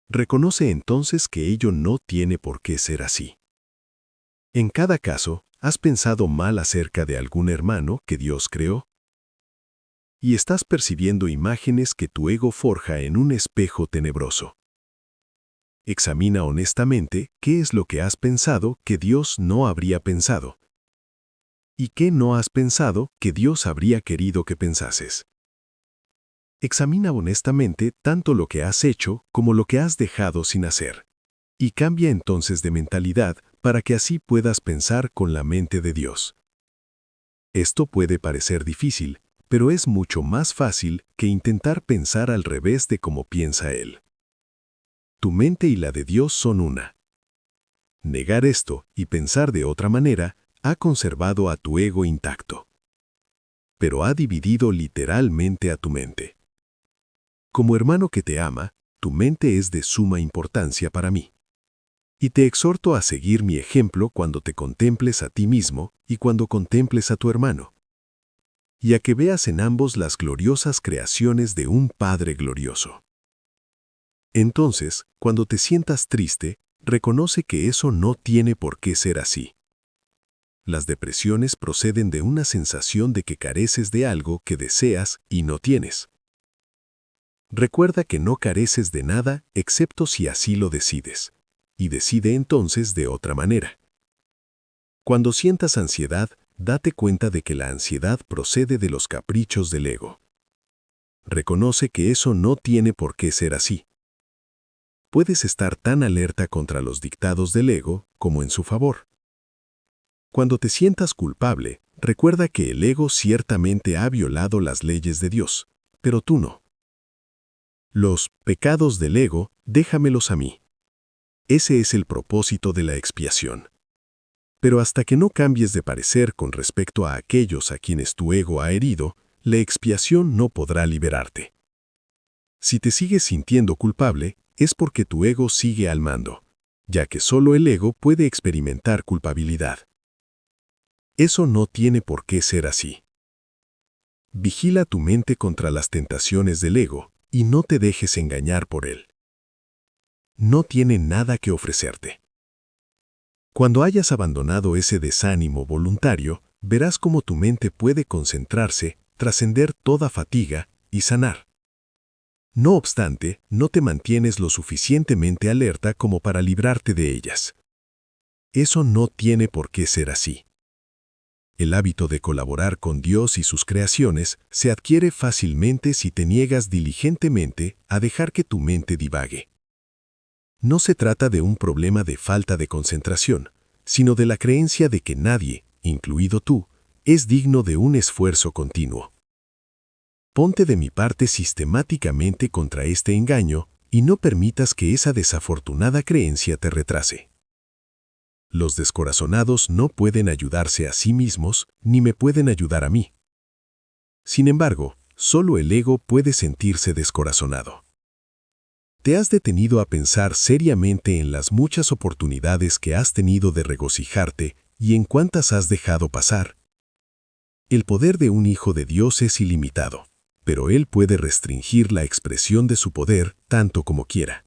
Reconoce entonces que ello no tiene por qué ser así. En cada caso, ¿has pensado mal acerca de algún hermano que Dios creó? Y estás percibiendo imágenes que tu ego forja en un espejo tenebroso. Examina honestamente qué es lo que has pensado que Dios no habría pensado. ¿Y qué no has pensado que Dios habría querido que pensases? Examina honestamente tanto lo que has hecho como lo que has dejado sin hacer. Y cambia entonces de mentalidad para que así puedas pensar con la mente de Dios. Esto puede parecer difícil, pero es mucho más fácil que intentar pensar al revés de cómo piensa Él. Tu mente y la de Dios son una. Negar esto y pensar de otra manera ha conservado a tu ego intacto. Pero ha dividido literalmente a tu mente. Como hermano que te ama, tu mente es de suma importancia para mí. Y te exhorto a seguir mi ejemplo cuando te contemples a ti mismo y cuando contemples a tu hermano. Y a que veas en ambos las gloriosas creaciones de un Padre glorioso. Entonces, cuando te sientas triste, reconoce que eso no tiene por qué ser así. Las depresiones proceden de una sensación de que careces de algo que deseas y no tienes. Recuerda que no careces de nada excepto si así lo decides, y decide entonces de otra manera. Cuando sientas ansiedad, date cuenta de que la ansiedad procede de los caprichos del ego. Reconoce que eso no tiene por qué ser así. Puedes estar tan alerta contra los dictados del ego como en su favor. Cuando te sientas culpable, recuerda que el ego ciertamente ha violado las leyes de Dios, pero tú no. Los pecados del ego, déjamelos a mí. Ese es el propósito de la expiación. Pero hasta que no cambies de parecer con respecto a aquellos a quienes tu ego ha herido, la expiación no podrá liberarte. Si te sigues sintiendo culpable, es porque tu ego sigue al mando, ya que solo el ego puede experimentar culpabilidad. Eso no tiene por qué ser así. Vigila tu mente contra las tentaciones del ego y no te dejes engañar por él. No tiene nada que ofrecerte. Cuando hayas abandonado ese desánimo voluntario, verás cómo tu mente puede concentrarse, trascender toda fatiga y sanar. No obstante, no te mantienes lo suficientemente alerta como para librarte de ellas. Eso no tiene por qué ser así. El hábito de colaborar con Dios y sus creaciones se adquiere fácilmente si te niegas diligentemente a dejar que tu mente divague. No se trata de un problema de falta de concentración, sino de la creencia de que nadie, incluido tú, es digno de un esfuerzo continuo. Ponte de mi parte sistemáticamente contra este engaño y no permitas que esa desafortunada creencia te retrase. Los descorazonados no pueden ayudarse a sí mismos ni me pueden ayudar a mí. Sin embargo, solo el ego puede sentirse descorazonado. ¿Te has detenido a pensar seriamente en las muchas oportunidades que has tenido de regocijarte y en cuántas has dejado pasar? El poder de un hijo de Dios es ilimitado, pero Él puede restringir la expresión de su poder tanto como quiera.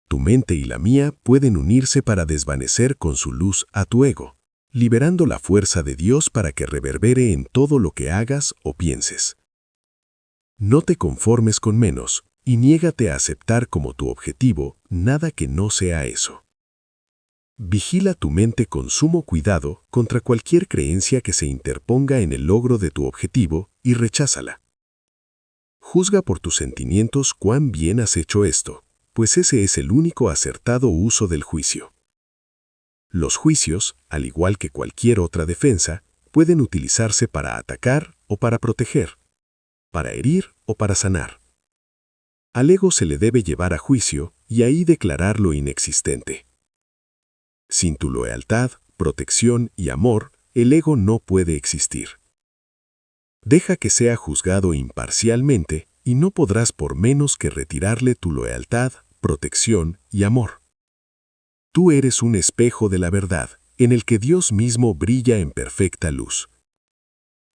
Tu mente y la mía pueden unirse para desvanecer con su luz a tu ego, liberando la fuerza de Dios para que reverbere en todo lo que hagas o pienses. No te conformes con menos y niégate a aceptar como tu objetivo nada que no sea eso. Vigila tu mente con sumo cuidado contra cualquier creencia que se interponga en el logro de tu objetivo y recházala. Juzga por tus sentimientos cuán bien has hecho esto, pues ese es el único acertado uso del juicio. Los juicios, al igual que cualquier otra defensa, pueden utilizarse para atacar o para proteger, para herir o para sanar. Al ego se le debe llevar a juicio y ahí declararlo inexistente. Sin tu lealtad, protección y amor, el ego no puede existir. Deja que sea juzgado imparcialmente y no podrás por menos que retirarle tu lealtad, protección y amor. Tú eres un espejo de la verdad, en el que Dios mismo brilla en perfecta luz.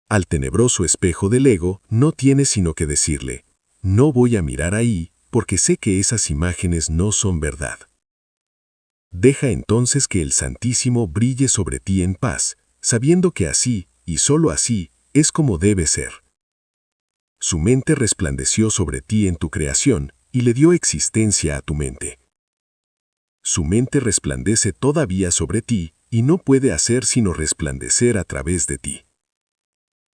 Al tenebroso espejo del ego no tienes sino que decirle, no voy a mirar ahí porque sé que esas imágenes no son verdad. Deja entonces que el Santísimo brille sobre ti en paz, sabiendo que así, y sólo así, es como debe ser. Su mente resplandeció sobre ti en tu creación y le dio existencia a tu mente. Su mente resplandece todavía sobre ti y no puede hacer sino resplandecer a través de ti.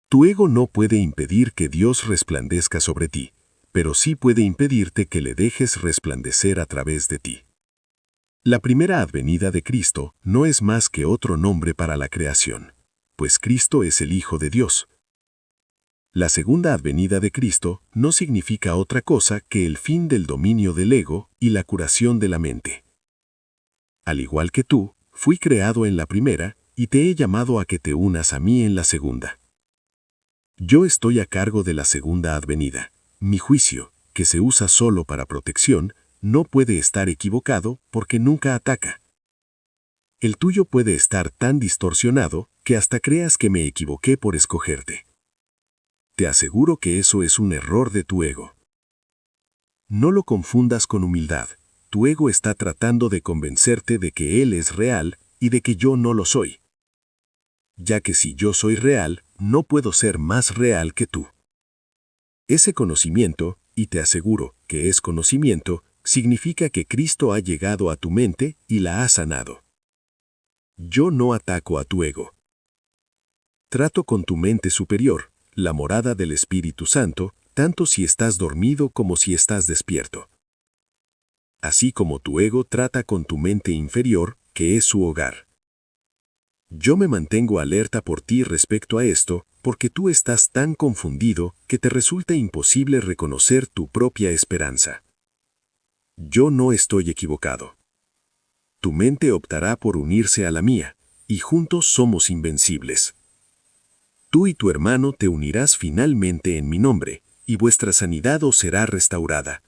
Tu ego no puede impedir que Dios resplandezca sobre ti, pero sí puede impedirte que le dejes resplandecer a través de ti. La primera advenida de Cristo no es más que otro nombre para la creación, pues Cristo es el Hijo de Dios. La segunda advenida de Cristo no significa otra cosa que el fin del dominio del ego y la curación de la mente. Al igual que tú, fui creado en la primera y te he llamado a que te unas a mí en la segunda. Yo estoy a cargo de la segunda advenida. Mi juicio, que se usa solo para protección, no puede estar equivocado porque nunca ataca. El tuyo puede estar tan distorsionado que hasta creas que me equivoqué por escogerte. Te aseguro que eso es un error de tu ego. No lo confundas con humildad. Tu ego está tratando de convencerte de que él es real y de que yo no lo soy. Ya que si yo soy real, no puedo ser más real que tú. Ese conocimiento, y te aseguro que es conocimiento, significa que Cristo ha llegado a tu mente y la ha sanado. Yo no ataco a tu ego. Trato con tu mente superior, la morada del Espíritu Santo, tanto si estás dormido como si estás despierto. Así como tu ego trata con tu mente inferior, que es su hogar. Yo me mantengo alerta por ti respecto a esto, porque tú estás tan confundido que te resulta imposible reconocer tu propia esperanza. Yo no estoy equivocado. Tu mente optará por unirse a la mía, y juntos somos invencibles. Tú y tu hermano te unirás finalmente en mi nombre, y vuestra sanidad os será restaurada.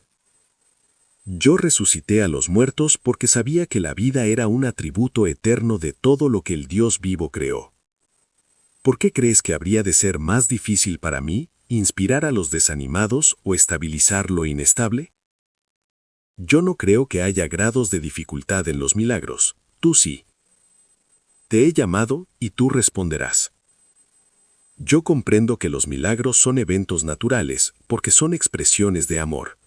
Yo resucité a los muertos porque sabía que la vida era un atributo eterno de todo lo que el Dios vivo creó. ¿Por qué crees que habría de ser más difícil para mí inspirar a los desanimados o estabilizar lo inestable? Yo no creo que haya grados de dificultad en los milagros, tú sí. Te he llamado y tú responderás. Yo comprendo que los milagros son eventos naturales porque son expresiones de amor.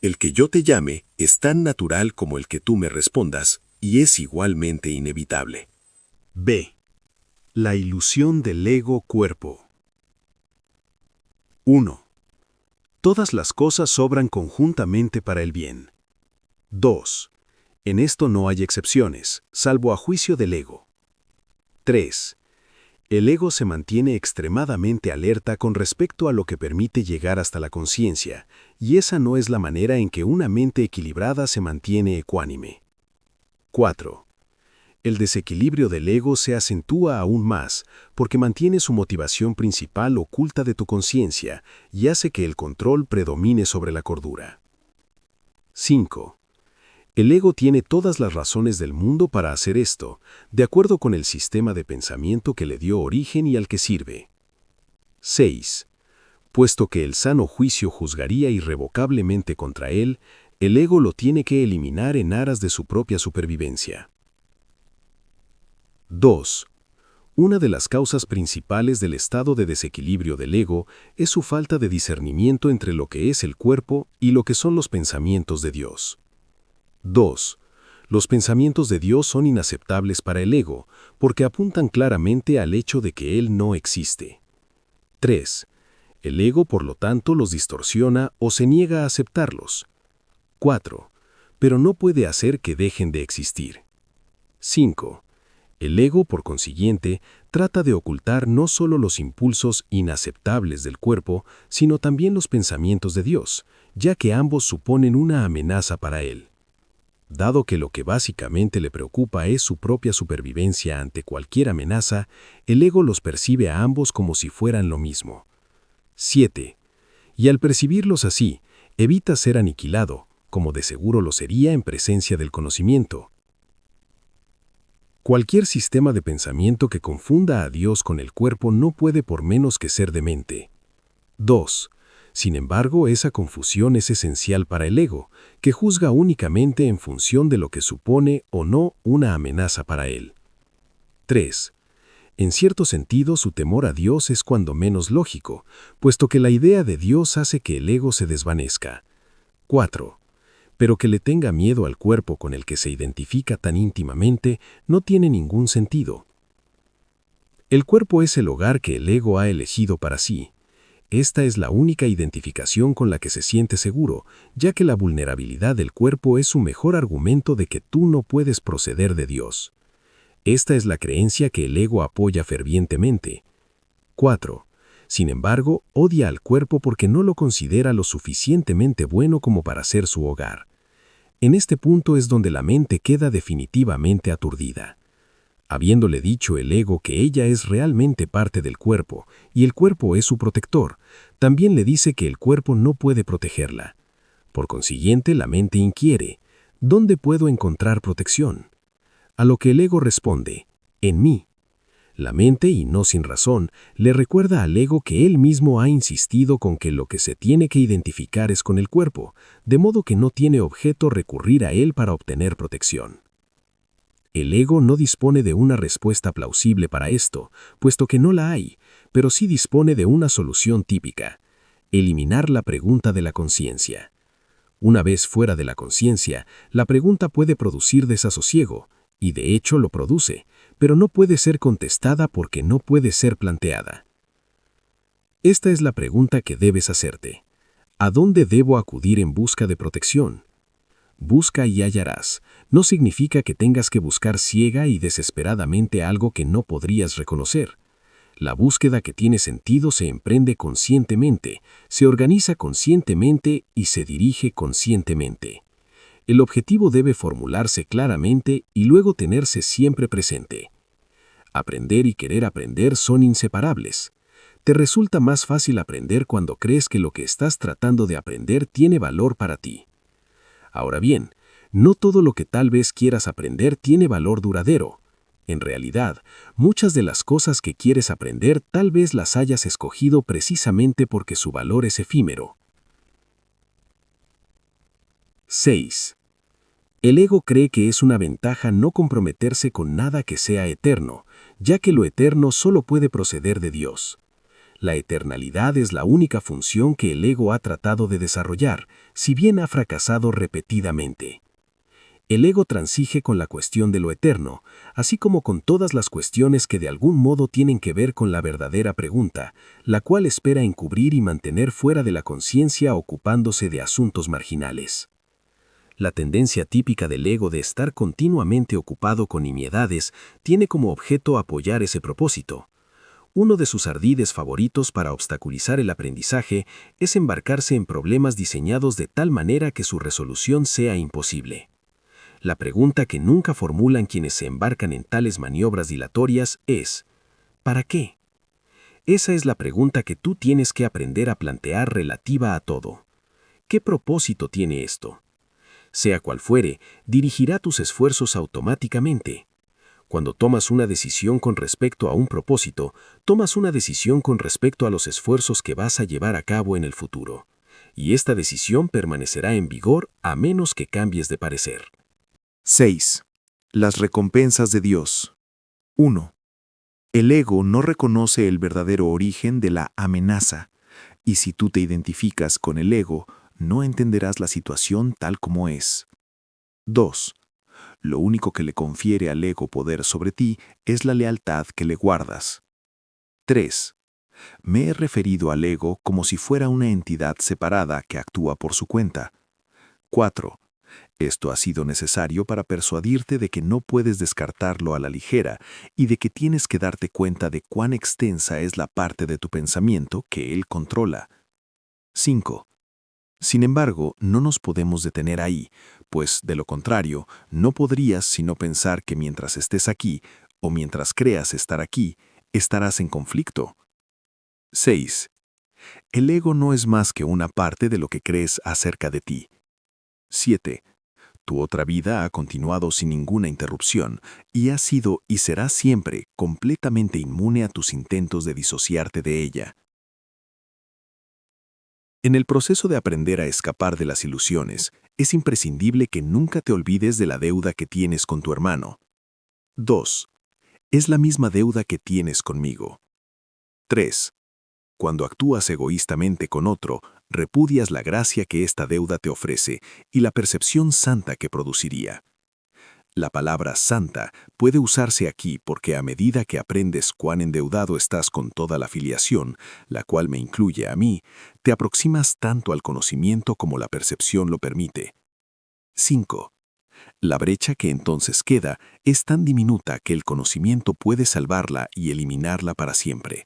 El que yo te llame es tan natural como el que tú me respondas, y es igualmente inevitable. B. La ilusión del ego-cuerpo. 1. Todas las cosas obran conjuntamente para el bien. 2. En esto no hay excepciones, salvo a juicio del ego. 3. El ego se mantiene extremadamente alerta con respecto a lo que permite llegar hasta la conciencia, y esa no es la manera en que una mente equilibrada se mantiene ecuánime. 4. El desequilibrio del ego se acentúa aún más porque mantiene su motivación principal oculta de tu conciencia y hace que el control predomine sobre la cordura. 5. El ego tiene todas las razones del mundo para hacer esto, de acuerdo con el sistema de pensamiento que le dio origen y al que sirve. 6. Puesto que el sano juicio juzgaría irrevocablemente contra él, el ego lo tiene que eliminar en aras de su propia supervivencia. 2. Una de las causas principales del estado de desequilibrio del ego es su falta de discernimiento entre lo que es el cuerpo y lo que son los pensamientos de Dios. 2. Los pensamientos de Dios son inaceptables para el ego, porque apuntan claramente al hecho de que Él no existe. 3. El ego, por lo tanto, los distorsiona o se niega a aceptarlos. 4. Pero no puede hacer que dejen de existir. 5. El ego, por consiguiente, trata de ocultar no solo los impulsos inaceptables del cuerpo, sino también los pensamientos de Dios, ya que ambos suponen una amenaza para él. Dado que lo que básicamente le preocupa es su propia supervivencia ante cualquier amenaza, el ego los percibe a ambos como si fueran lo mismo. 7. Y al percibirlos así, evita ser aniquilado, como de seguro lo sería en presencia del conocimiento. Cualquier sistema de pensamiento que confunda a Dios con el cuerpo no puede por menos que ser demente. 2. Sin embargo, esa confusión es esencial para el ego, que juzga únicamente en función de lo que supone o no una amenaza para él. 3. En cierto sentido, su temor a Dios es cuando menos lógico, puesto que la idea de Dios hace que el ego se desvanezca. 4. Pero que le tenga miedo al cuerpo con el que se identifica tan íntimamente no tiene ningún sentido. El cuerpo es el hogar que el ego ha elegido para sí. Esta es la única identificación con la que se siente seguro, ya que la vulnerabilidad del cuerpo es su mejor argumento de que tú no puedes proceder de Dios. Esta es la creencia que el ego apoya fervientemente. 4. Sin embargo, odia al cuerpo porque no lo considera lo suficientemente bueno como para ser su hogar. En este punto es donde la mente queda definitivamente aturdida. Habiéndole dicho el ego que ella es realmente parte del cuerpo y el cuerpo es su protector, también le dice que el cuerpo no puede protegerla. Por consiguiente, la mente inquiere: ¿dónde puedo encontrar protección? A lo que el ego responde: en mí. La mente, y no sin razón, le recuerda al ego que él mismo ha insistido con que lo que se tiene que identificar es con el cuerpo, de modo que no tiene objeto recurrir a él para obtener protección. El ego no dispone de una respuesta plausible para esto, puesto que no la hay, pero sí dispone de una solución típica: eliminar la pregunta de la conciencia. Una vez fuera de la conciencia, la pregunta puede producir desasosiego, y de hecho lo produce, pero no puede ser contestada porque no puede ser planteada. Esta es la pregunta que debes hacerte: ¿a dónde debo acudir en busca de protección? Busca y hallarás no significa que tengas que buscar ciega y desesperadamente algo que no podrías reconocer. La búsqueda que tiene sentido se emprende conscientemente, se organiza conscientemente y se dirige conscientemente. El objetivo debe formularse claramente y luego tenerse siempre presente. Aprender y querer aprender son inseparables. Te resulta más fácil aprender cuando crees que lo que estás tratando de aprender tiene valor para ti. Ahora bien, no todo lo que tal vez quieras aprender tiene valor duradero. En realidad, muchas de las cosas que quieres aprender tal vez las hayas escogido precisamente porque su valor es efímero. 6. El ego cree que es una ventaja no comprometerse con nada que sea eterno, ya que lo eterno solo puede proceder de Dios. La eternalidad es la única función que el ego ha tratado de desarrollar, si bien ha fracasado repetidamente. El ego transige con la cuestión de lo eterno, así como con todas las cuestiones que de algún modo tienen que ver con la verdadera pregunta, la cual espera encubrir y mantener fuera de la conciencia ocupándose de asuntos marginales. La tendencia típica del ego de estar continuamente ocupado con nimiedades tiene como objeto apoyar ese propósito. Uno de sus ardides favoritos para obstaculizar el aprendizaje es embarcarse en problemas diseñados de tal manera que su resolución sea imposible. La pregunta que nunca formulan quienes se embarcan en tales maniobras dilatorias es: ¿para qué? Esa es la pregunta que tú tienes que aprender a plantear relativa a todo. ¿Qué propósito tiene esto? Sea cual fuere, dirigirá tus esfuerzos automáticamente. Cuando tomas una decisión con respecto a un propósito, tomas una decisión con respecto a los esfuerzos que vas a llevar a cabo en el futuro. Y esta decisión permanecerá en vigor a menos que cambies de parecer. 6. Las recompensas de Dios. 1. El ego no reconoce el verdadero origen de la amenaza, y si tú te identificas con el ego, no entenderás la situación tal como es. 2. Lo único que le confiere al ego poder sobre ti es la lealtad que le guardas. 3. Me he referido al ego como si fuera una entidad separada que actúa por su cuenta. 4. Esto ha sido necesario para persuadirte de que no puedes descartarlo a la ligera y de que tienes que darte cuenta de cuán extensa es la parte de tu pensamiento que él controla. 5. Sin embargo, no nos podemos detener ahí, pues, de lo contrario, no podrías sino pensar que mientras estés aquí, o mientras creas estar aquí, estarás en conflicto. 6. El ego no es más que una parte de lo que crees acerca de ti. 7. Tu otra vida ha continuado sin ninguna interrupción y has sido y serás siempre completamente inmune a tus intentos de disociarte de ella. En el proceso de aprender a escapar de las ilusiones, es imprescindible que nunca te olvides de la deuda que tienes con tu hermano. 2. Es la misma deuda que tienes conmigo. 3. Cuando actúas egoístamente con otro, repudias la gracia que esta deuda te ofrece y la percepción santa que produciría. La palabra santa puede usarse aquí porque a medida que aprendes cuán endeudado estás con toda la filiación, la cual me incluye a mí, te aproximas tanto al conocimiento como la percepción lo permite. 5. La brecha que entonces queda es tan diminuta que el conocimiento puede salvarla y eliminarla para siempre.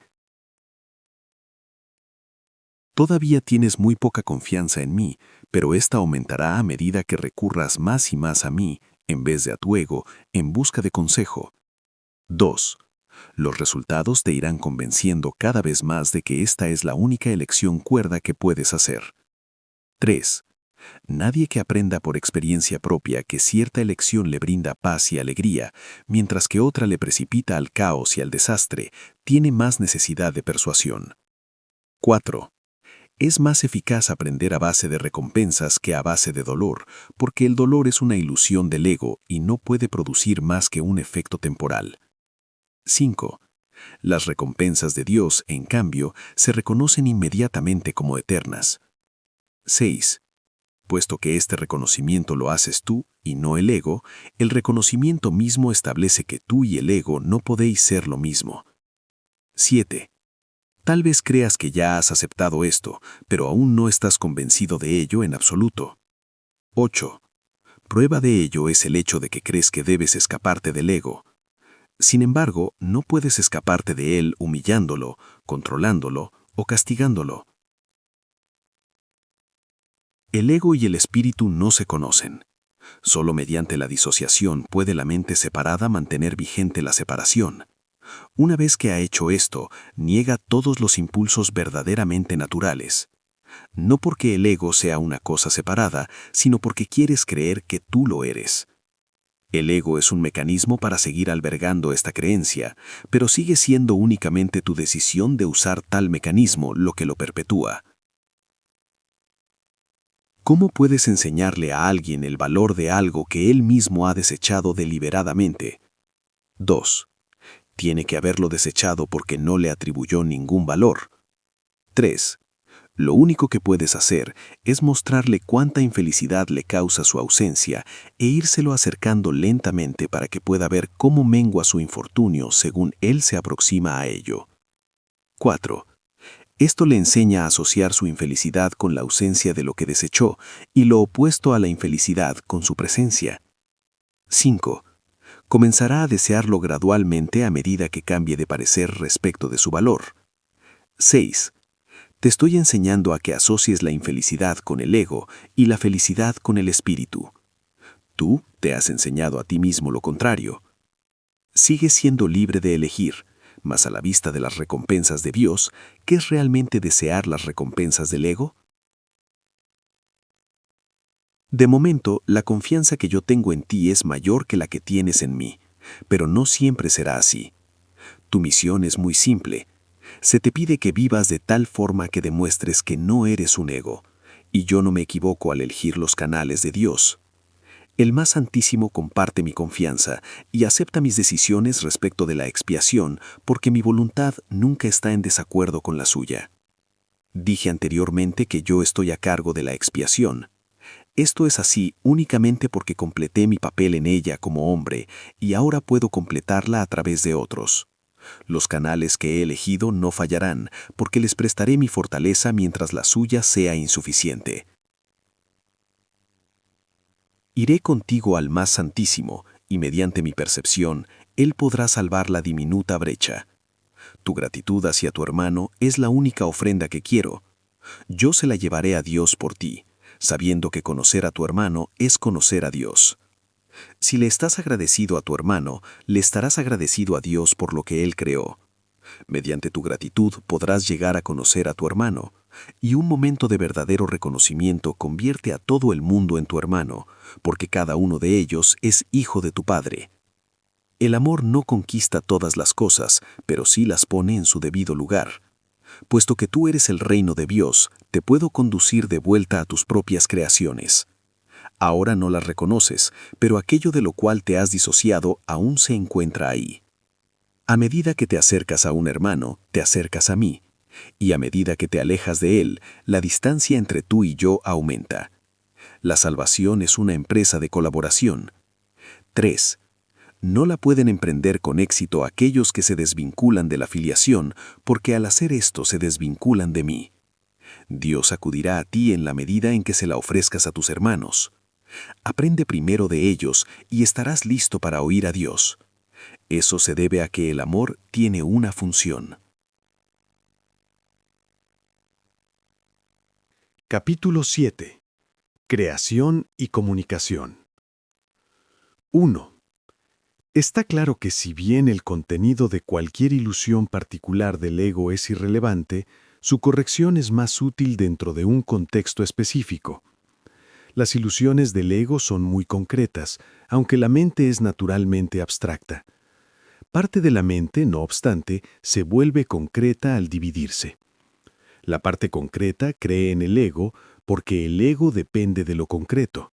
Todavía tienes muy poca confianza en mí, pero esta aumentará a medida que recurras más y más a mí, en vez de a tu ego, en busca de consejo. 2. Los resultados te irán convenciendo cada vez más de que esta es la única elección cuerda que puedes hacer. 3. Nadie que aprenda por experiencia propia que cierta elección le brinda paz y alegría, mientras que otra le precipita al caos y al desastre, tiene más necesidad de persuasión. 4. Es más eficaz aprender a base de recompensas que a base de dolor, porque el dolor es una ilusión del ego y no puede producir más que un efecto temporal. 5. Las recompensas de Dios, en cambio, se reconocen inmediatamente como eternas. 6. Puesto que este reconocimiento lo haces tú y no el ego, el reconocimiento mismo establece que tú y el ego no podéis ser lo mismo. 7. Tal vez creas que ya has aceptado esto, pero aún no estás convencido de ello en absoluto. 8. Prueba de ello es el hecho de que crees que debes escaparte del ego. Sin embargo, no puedes escaparte de él humillándolo, controlándolo o castigándolo. El ego y el espíritu no se conocen. Solo mediante la disociación puede la mente separada mantener vigente la separación. Una vez que ha hecho esto, niega todos los impulsos verdaderamente naturales. No porque el ego sea una cosa separada, sino porque quieres creer que tú lo eres. El ego es un mecanismo para seguir albergando esta creencia, pero sigue siendo únicamente tu decisión de usar tal mecanismo lo que lo perpetúa. ¿Cómo puedes enseñarle a alguien el valor de algo que él mismo ha desechado deliberadamente? 2. Tiene que haberlo desechado porque no le atribuyó ningún valor. 3. Lo único que puedes hacer es mostrarle cuánta infelicidad le causa su ausencia e írselo acercando lentamente para que pueda ver cómo mengua su infortunio según él se aproxima a ello. 4. Esto le enseña a asociar su infelicidad con la ausencia de lo que desechó y lo opuesto a la infelicidad con su presencia. 5. Comenzará a desearlo gradualmente a medida que cambie de parecer respecto de su valor. 6. Te estoy enseñando a que asocies la infelicidad con el ego y la felicidad con el espíritu. Tú te has enseñado a ti mismo lo contrario. Sigues siendo libre de elegir, mas a la vista de las recompensas de Dios, ¿qué es realmente desear las recompensas del ego? De momento, la confianza que yo tengo en ti es mayor que la que tienes en mí, pero no siempre será así. Tu misión es muy simple. Se te pide que vivas de tal forma que demuestres que no eres un ego, y yo no me equivoco al elegir los canales de Dios. El Más Santísimo comparte mi confianza y acepta mis decisiones respecto de la expiación porque mi voluntad nunca está en desacuerdo con la suya. Dije anteriormente que yo estoy a cargo de la expiación. Esto es así únicamente porque completé mi papel en ella como hombre y ahora puedo completarla a través de otros. Los canales que he elegido no fallarán porque les prestaré mi fortaleza mientras la suya sea insuficiente. Iré contigo al Más Santísimo y mediante mi percepción, Él podrá salvar la diminuta brecha. Tu gratitud hacia tu hermano es la única ofrenda que quiero. Yo se la llevaré a Dios por ti, sabiendo que conocer a tu hermano es conocer a Dios. Si le estás agradecido a tu hermano, le estarás agradecido a Dios por lo que Él creó. Mediante tu gratitud podrás llegar a conocer a tu hermano, y un momento de verdadero reconocimiento convierte a todo el mundo en tu hermano, porque cada uno de ellos es hijo de tu Padre. El amor no conquista todas las cosas, pero sí las pone en su debido lugar. puesto que tú eres el reino de Dios, te puedo conducir de vuelta a tus propias creaciones. Ahora no las reconoces, pero aquello de lo cual te has disociado aún se encuentra ahí. A medida que te acercas a un hermano, te acercas a mí, y a medida que te alejas de él, la distancia entre tú y yo aumenta. La salvación es una empresa de colaboración. 3. No la pueden emprender con éxito aquellos que se desvinculan de la filiación, porque al hacer esto se desvinculan de mí. Dios acudirá a ti en la medida en que se la ofrezcas a tus hermanos. Aprende primero de ellos y estarás listo para oír a Dios. Eso se debe a que el amor tiene una función. Capítulo 7. Creación y comunicación. 1. Está claro que si bien el contenido de cualquier ilusión particular del ego es irrelevante, su corrección es más útil dentro de un contexto específico. Las ilusiones del ego son muy concretas, aunque la mente es naturalmente abstracta. Parte de la mente, no obstante, se vuelve concreta al dividirse. La parte concreta cree en el ego porque el ego depende de lo concreto.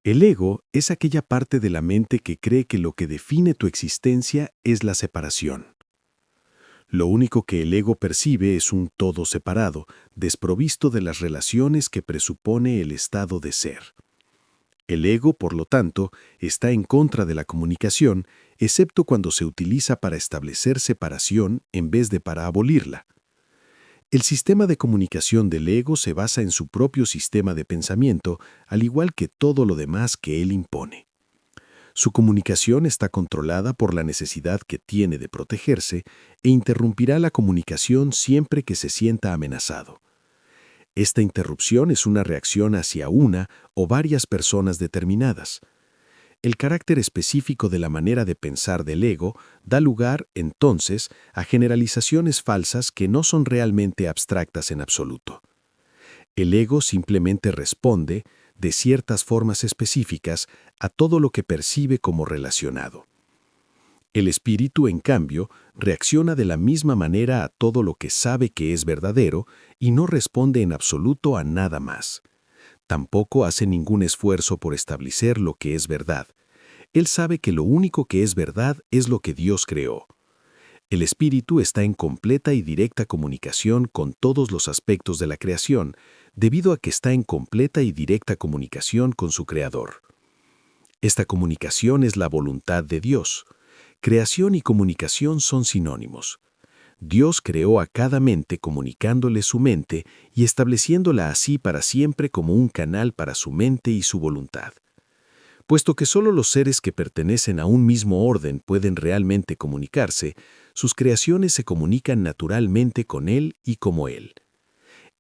El ego es aquella parte de la mente que cree que lo que define tu existencia es la separación. Lo único que el ego percibe es un todo separado, desprovisto de las relaciones que presupone el estado de ser. El ego, por lo tanto, está en contra de la comunicación, excepto cuando se utiliza para establecer separación en vez de para abolirla. El sistema de comunicación del ego se basa en su propio sistema de pensamiento, al igual que todo lo demás que él impone. Su comunicación está controlada por la necesidad que tiene de protegerse e interrumpirá la comunicación siempre que se sienta amenazado. Esta interrupción es una reacción hacia una o varias personas determinadas. El carácter específico de la manera de pensar del ego da lugar, entonces, a generalizaciones falsas que no son realmente abstractas en absoluto. El ego simplemente responde, de ciertas formas específicas, a todo lo que percibe como relacionado. El espíritu, en cambio, reacciona de la misma manera a todo lo que sabe que es verdadero y no responde en absoluto a nada más. Tampoco hace ningún esfuerzo por establecer lo que es verdad. Él sabe que lo único que es verdad es lo que Dios creó. El espíritu está en completa y directa comunicación con todos los aspectos de la creación, debido a que está en completa y directa comunicación con su Creador. Esta comunicación es la voluntad de Dios. Creación y comunicación son sinónimos. Dios creó a cada mente comunicándole su mente y estableciéndola así para siempre como un canal para su mente y su voluntad. Puesto que solo los seres que pertenecen a un mismo orden pueden realmente comunicarse, sus creaciones se comunican naturalmente con Él y como Él.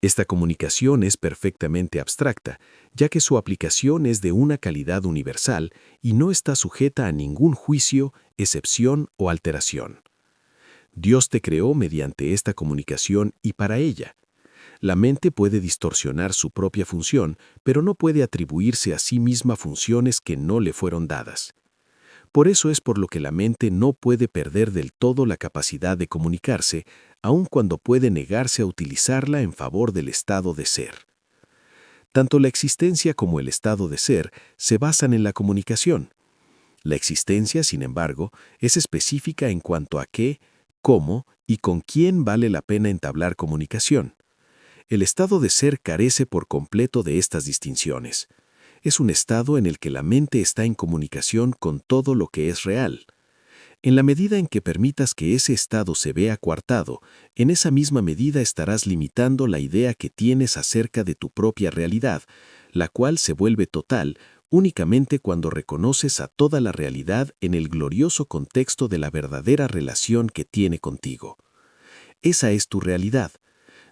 Esta comunicación es perfectamente abstracta, ya que su aplicación es de una calidad universal y no está sujeta a ningún juicio, excepción o alteración. Dios te creó mediante esta comunicación y para ella. La mente puede distorsionar su propia función, pero no puede atribuirse a sí misma funciones que no le fueron dadas. Por eso es por lo que la mente no puede perder del todo la capacidad de comunicarse, aun cuando puede negarse a utilizarla en favor del estado de ser. Tanto la existencia como el estado de ser se basan en la comunicación. La existencia, sin embargo, es específica en cuanto a qué, cómo y con quién vale la pena entablar comunicación. El estado de ser carece por completo de estas distinciones. Es un estado en el que la mente está en comunicación con todo lo que es real. En la medida en que permitas que ese estado se vea coartado, en esa misma medida estarás limitando la idea que tienes acerca de tu propia realidad, la cual se vuelve total únicamente cuando reconoces a toda la realidad en el glorioso contexto de la verdadera relación que tiene contigo. Esa es tu realidad.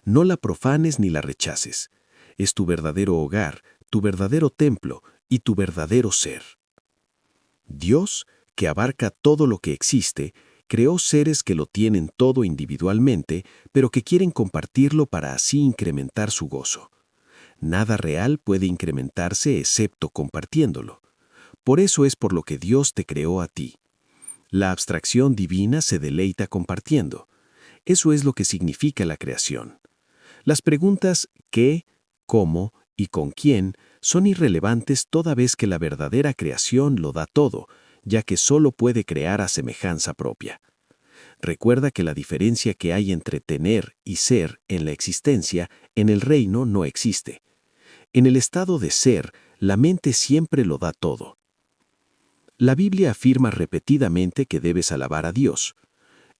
No la profanes ni la rechaces. Es tu verdadero hogar, tu verdadero templo y tu verdadero ser. Dios, que abarca todo lo que existe, creó seres que lo tienen todo individualmente, pero que quieren compartirlo para así incrementar su gozo. Nada real puede incrementarse excepto compartiéndolo. Por eso es por lo que Dios te creó a ti. La abstracción divina se deleita compartiendo. Eso es lo que significa la creación. Las preguntas ¿qué?, ¿cómo? Y ¿con quién? Son irrelevantes toda vez que la verdadera creación lo da todo, ya que solo puede crear a semejanza propia. Recuerda que la diferencia que hay entre tener y ser en la existencia, en el reino no existe. En el estado de ser, la mente siempre lo da todo. La Biblia afirma repetidamente que debes alabar a Dios.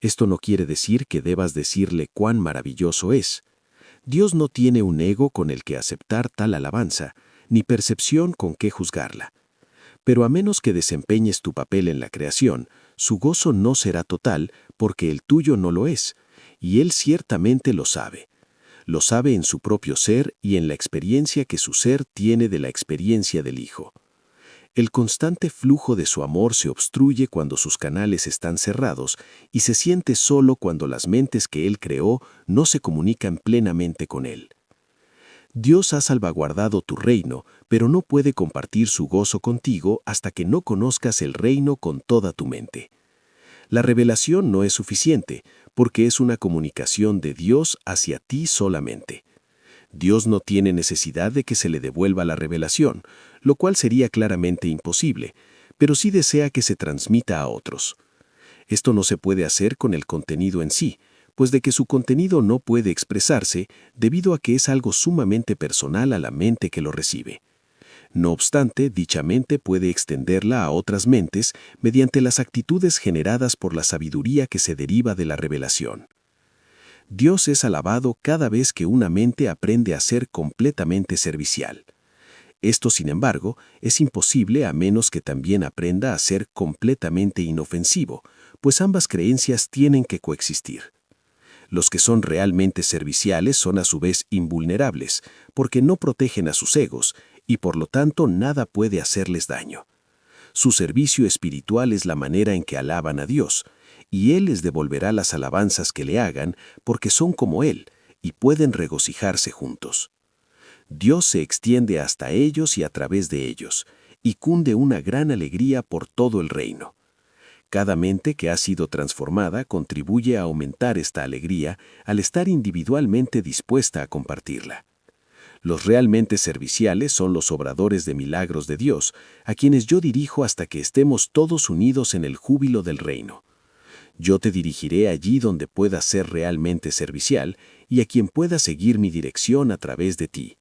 Esto no quiere decir que debas decirle cuán maravilloso es. Dios no tiene un ego con el que aceptar tal alabanza, ni percepción con que juzgarla. Pero a menos que desempeñes tu papel en la creación, su gozo no será total porque el tuyo no lo es, y Él ciertamente lo sabe. Lo sabe en su propio ser y en la experiencia que su ser tiene de la experiencia del Hijo. El constante flujo de su amor se obstruye cuando sus canales están cerrados y se siente solo cuando las mentes que Él creó no se comunican plenamente con Él. Dios ha salvaguardado tu reino, pero no puede compartir su gozo contigo hasta que no conozcas el reino con toda tu mente. La revelación no es suficiente, porque es una comunicación de Dios hacia ti solamente. Dios no tiene necesidad de que se le devuelva la revelación, lo cual sería claramente imposible, pero sí desea que se transmita a otros. Esto no se puede hacer con el contenido en sí, pues de que su contenido no puede expresarse debido a que es algo sumamente personal a la mente que lo recibe. No obstante, dicha mente puede extenderla a otras mentes mediante las actitudes generadas por la sabiduría que se deriva de la revelación. Dios es alabado cada vez que una mente aprende a ser completamente servicial. Esto, sin embargo, es imposible a menos que también aprenda a ser completamente inofensivo, pues ambas creencias tienen que coexistir. Los que son realmente serviciales son a su vez invulnerables, porque no protegen a sus egos, y por lo tanto nada puede hacerles daño. Su servicio espiritual es la manera en que alaban a Dios, y Él les devolverá las alabanzas que le hagan, porque son como Él, y pueden regocijarse juntos. Dios se extiende hasta ellos y a través de ellos, y cunde una gran alegría por todo el reino. Cada mente que ha sido transformada contribuye a aumentar esta alegría al estar individualmente dispuesta a compartirla. Los realmente serviciales son los obradores de milagros de Dios, a quienes yo dirijo hasta que estemos todos unidos en el júbilo del reino. Yo te dirigiré allí donde puedas ser realmente servicial y a quien pueda seguir mi dirección a través de ti.